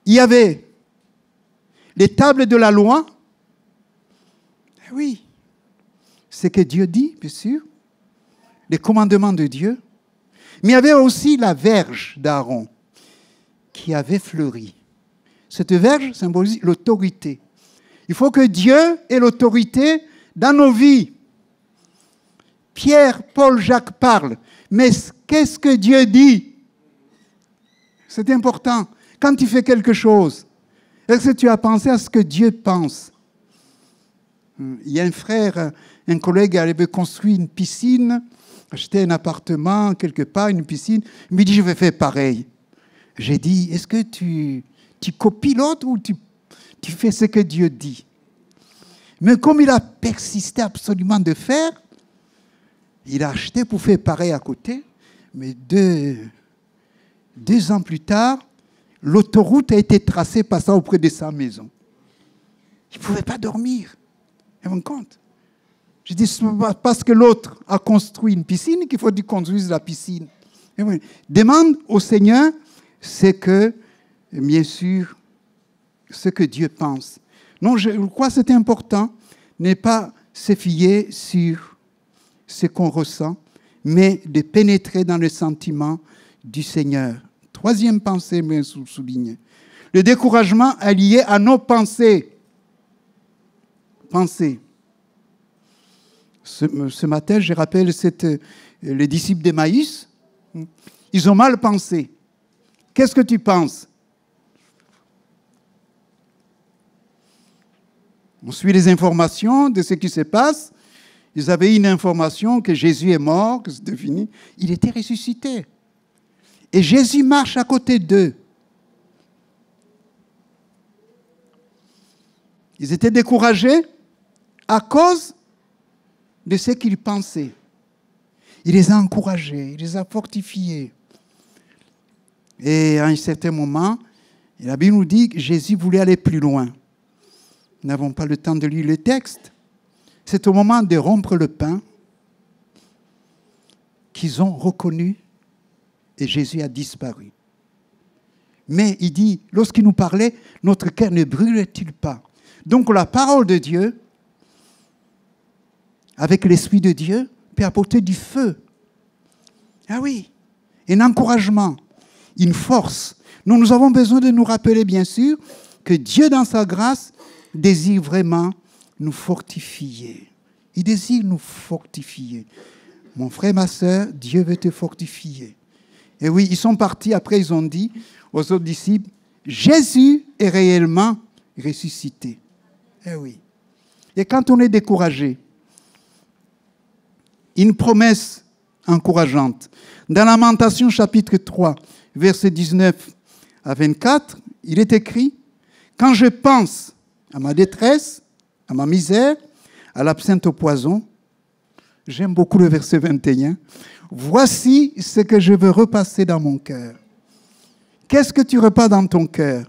Il y avait les tables de la loi. Eh oui, c'est que Dieu dit, bien sûr, les commandements de Dieu. Mais il y avait aussi la verge d'Aaron qui avait fleuri. Cette verge symbolise l'autorité. Il faut que Dieu ait l'autorité dans nos vies. Pierre, Paul, Jacques parlent. Mais qu'est-ce que Dieu dit? C'est important. Quand tu fais quelque chose, est-ce que tu as pensé à ce que Dieu pense? Il y a un frère, un collègue avait construit une piscine, acheté un appartement quelque part, une piscine. Il me dit, je vais faire pareil. J'ai dit, est-ce que tu copies l'autre ou tu fais ce que Dieu dit? Mais comme il a persisté absolument de faire, Il a acheté pour faire pareil à côté, mais 2 ans plus tard, l'autoroute a été tracée passant auprès de sa maison. Il ne pouvait pas dormir. Vous vous rendez compte? Je dis, ce n'est pas parce que l'autre a construit une piscine qu'il faut qu'il construise la piscine. Et oui. Demande au Seigneur ce que, bien sûr, ce que Dieu pense. Non, je crois que c'est important, n'est pas se fier sur ce qu'on ressent, mais de pénétrer dans le sentiment du Seigneur. Troisième pensée, bien souligné. Le découragement est lié à nos pensées. Pensées. Ce matin, je rappelle les disciples d'Emmaüs. Ils ont mal pensé. Qu'est-ce que tu penses? On suit les informations de ce qui se passe. Ils avaient une information que Jésus est mort, que c'était fini. Il était ressuscité. Et Jésus marche à côté d'eux. Ils étaient découragés à cause de ce qu'ils pensaient. Il les a encouragés, il les a fortifiés. Et à un certain moment, la Bible nous dit que Jésus voulait aller plus loin. Nous n'avons pas le temps de lire le texte. C'est au moment de rompre le pain qu'ils ont reconnu et Jésus a disparu. Mais il dit, lorsqu'il nous parlait, notre cœur ne brûle-t-il pas? Donc la parole de Dieu, avec l'Esprit de Dieu, peut apporter du feu. Ah oui, un encouragement, une force. Nous avons besoin de nous rappeler, bien sûr, que Dieu, dans sa grâce, désire vraiment nous fortifier. Il désire nous fortifier. Mon frère, ma soeur, Dieu veut te fortifier. Et oui, ils sont partis, après ils ont dit aux autres disciples, Jésus est réellement ressuscité. Eh oui. Et quand on est découragé, une promesse encourageante. Dans Lamentation chapitre 3, versets 19 à 24, il est écrit, quand je pense à ma détresse, à ma misère, à l'absinthe au poison, j'aime beaucoup le verset 21, voici ce que je veux repasser dans mon cœur. Qu'est-ce que tu repasses dans ton cœur?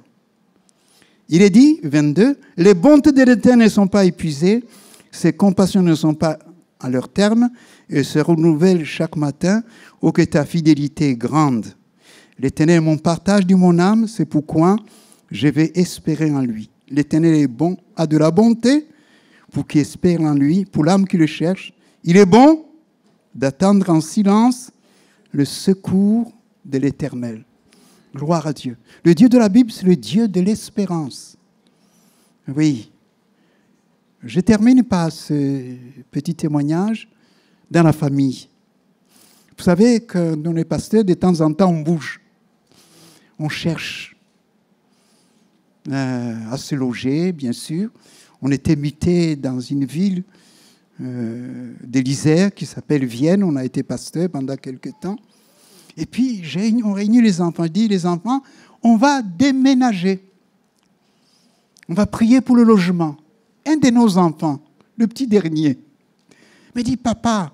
Il est dit, 22, les bontés de l'Éternel ne sont pas épuisées, ses compassions ne sont pas à leur terme, et se renouvellent chaque matin, ô que ta fidélité est grande. L'Éternel est mon partage de mon âme, c'est pourquoi je vais espérer en lui. L'Éternel est bon, a de la bonté pour qui espère en lui, pour l'âme qui le cherche. Il est bon d'attendre en silence le secours de l'Éternel. Gloire à Dieu. Le Dieu de la Bible, c'est le Dieu de l'espérance. Oui. Je termine par ce petit témoignage dans la famille. Vous savez que dans les pasteurs, de temps en temps, on bouge. On cherche à se loger, bien sûr. On était mutés dans une ville de l'Isère qui s'appelle Vienne. On a été pasteur pendant quelques temps. Et puis, on réunit les enfants. Je dis, les enfants, on va déménager. On va prier pour le logement. Un de nos enfants, le petit dernier, me dit, papa,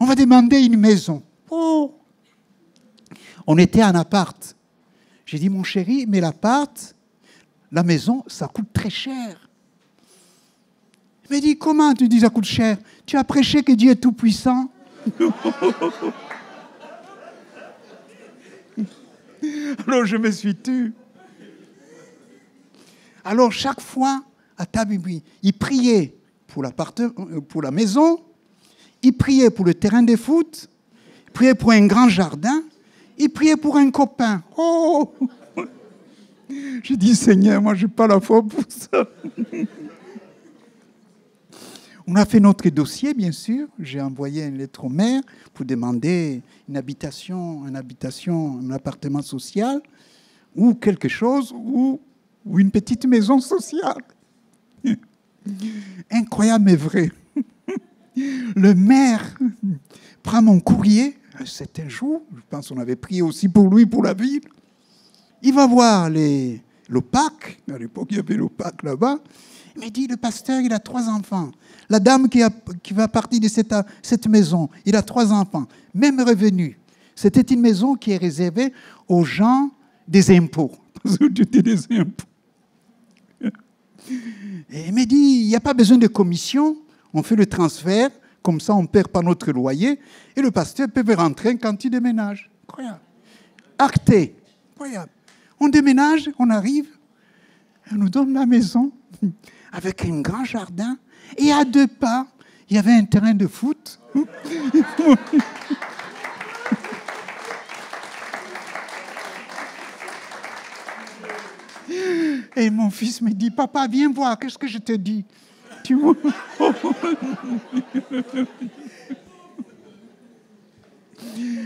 on va demander une maison. Oh! On était en appart. J'ai dit, mon chéri, mais l'appart, la maison, ça coûte très cher. Il me dit, comment tu dis ça coûte cher? Tu as prêché que Dieu est tout puissant. Alors je me suis tu. Alors chaque fois, à table, il priait pour la maison, il priait pour le terrain de foot, il priait pour un grand jardin, il priait pour un copain. Oh! J'ai dit, Seigneur, moi je n'ai pas la foi pour ça. On a fait notre dossier, bien sûr. J'ai envoyé une lettre au maire pour demander un appartement social ou quelque chose, ou une petite maison sociale. Incroyable mais vrai. Le maire prend mon courrier. C'est un jour, je pense qu'on avait prié aussi pour lui, pour la ville. Il va voir l'OPAC. À l'époque, il y avait l'OPAC là-bas. Il m'a dit, le pasteur, il a 3 enfants. La dame qui va partir de cette maison, il a 3 enfants. Même revenu. C'était une maison qui est réservée aux gens des impôts. Des impôts. Et il m'a dit, il n'y a pas besoin de commission, on fait le transfert, comme ça on ne perd pas notre loyer, et le pasteur peut rentrer quand il déménage. Incroyable. Acté. Incroyable. On déménage, on arrive, on nous donne la maison, avec un grand jardin, et à 2 pas, il y avait un terrain de foot. Et mon fils me dit, papa, viens voir, qu'est-ce que je te dis? Tu vois?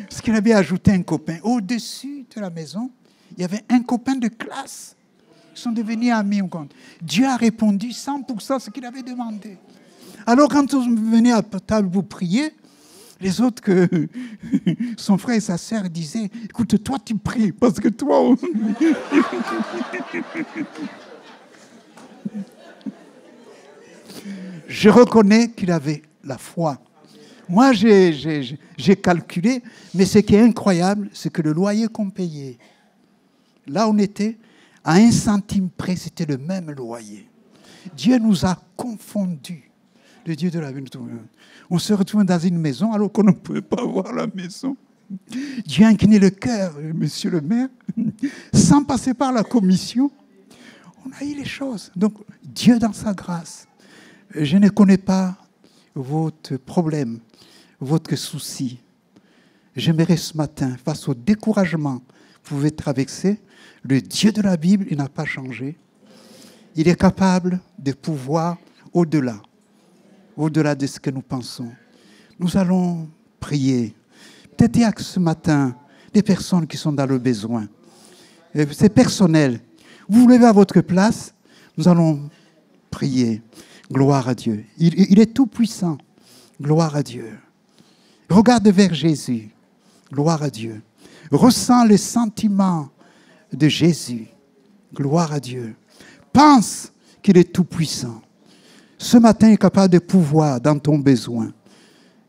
Parce qu'il avait ajouté un copain. Au-dessus de la maison, il y avait un copain de classe. Ils sont devenus amis. Dieu a répondu 100% à ce qu'il avait demandé. Alors quand on venait à table pour prier, les autres, son frère et sa sœur disaient, écoute, toi tu pries, parce que toi... Je reconnais qu'il avait la foi. Moi, j'ai calculé, mais ce qui est incroyable, c'est que le loyer qu'on payait, là on était, à 1 centime près, c'était le même loyer. Dieu nous a confondus. Le Dieu de la vie. On se retrouve dans une maison alors qu'on ne pouvait pas voir la maison. Dieu a incliné le cœur, monsieur le maire, sans passer par la commission. On a eu les choses. Donc, Dieu dans sa grâce. Je ne connais pas votre problème, votre souci. J'aimerais ce matin, face au découragement que vous pouvez traverser, le Dieu de la Bible, il n'a pas changé. Il est capable de pouvoir au-delà de ce que nous pensons. Nous allons prier. Peut-être il y a ce matin des personnes qui sont dans le besoin. C'est personnel. Vous vous levez à votre place, nous allons prier. Gloire à Dieu. Il est tout puissant. Gloire à Dieu. Regarde vers Jésus. Gloire à Dieu. Ressens les sentiments de Jésus. Gloire à Dieu. Pense qu'il est tout puissant. Ce matin, il est capable de pouvoir dans ton besoin.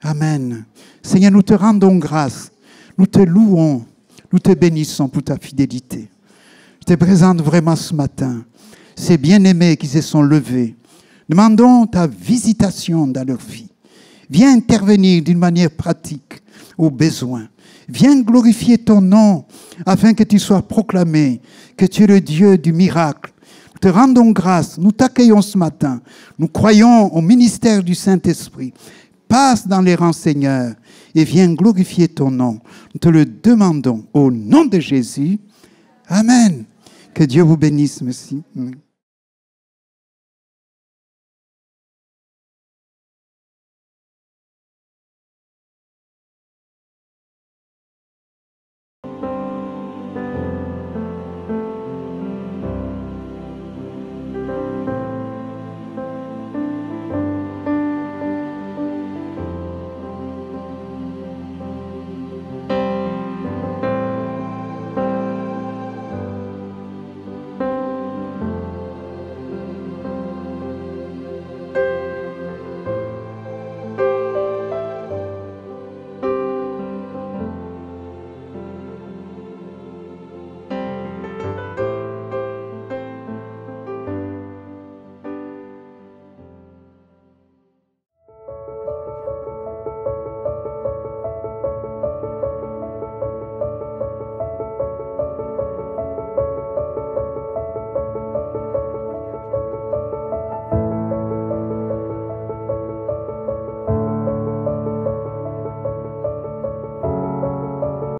Amen. Seigneur, nous te rendons grâce. Nous te louons. Nous te bénissons pour ta fidélité. Je te présente vraiment ce matin ces bien-aimés qui se sont levés. Demandons ta visitation dans leur vie. Viens intervenir d'une manière pratique aux besoins. Viens glorifier ton nom afin que tu sois proclamé, que tu es le Dieu du miracle. Nous te rendons grâce, nous t'accueillons ce matin. Nous croyons au ministère du Saint-Esprit. Passe dans les rangs, Seigneur, et viens glorifier ton nom. Nous te le demandons au nom de Jésus. Amen. Que Dieu vous bénisse. Merci.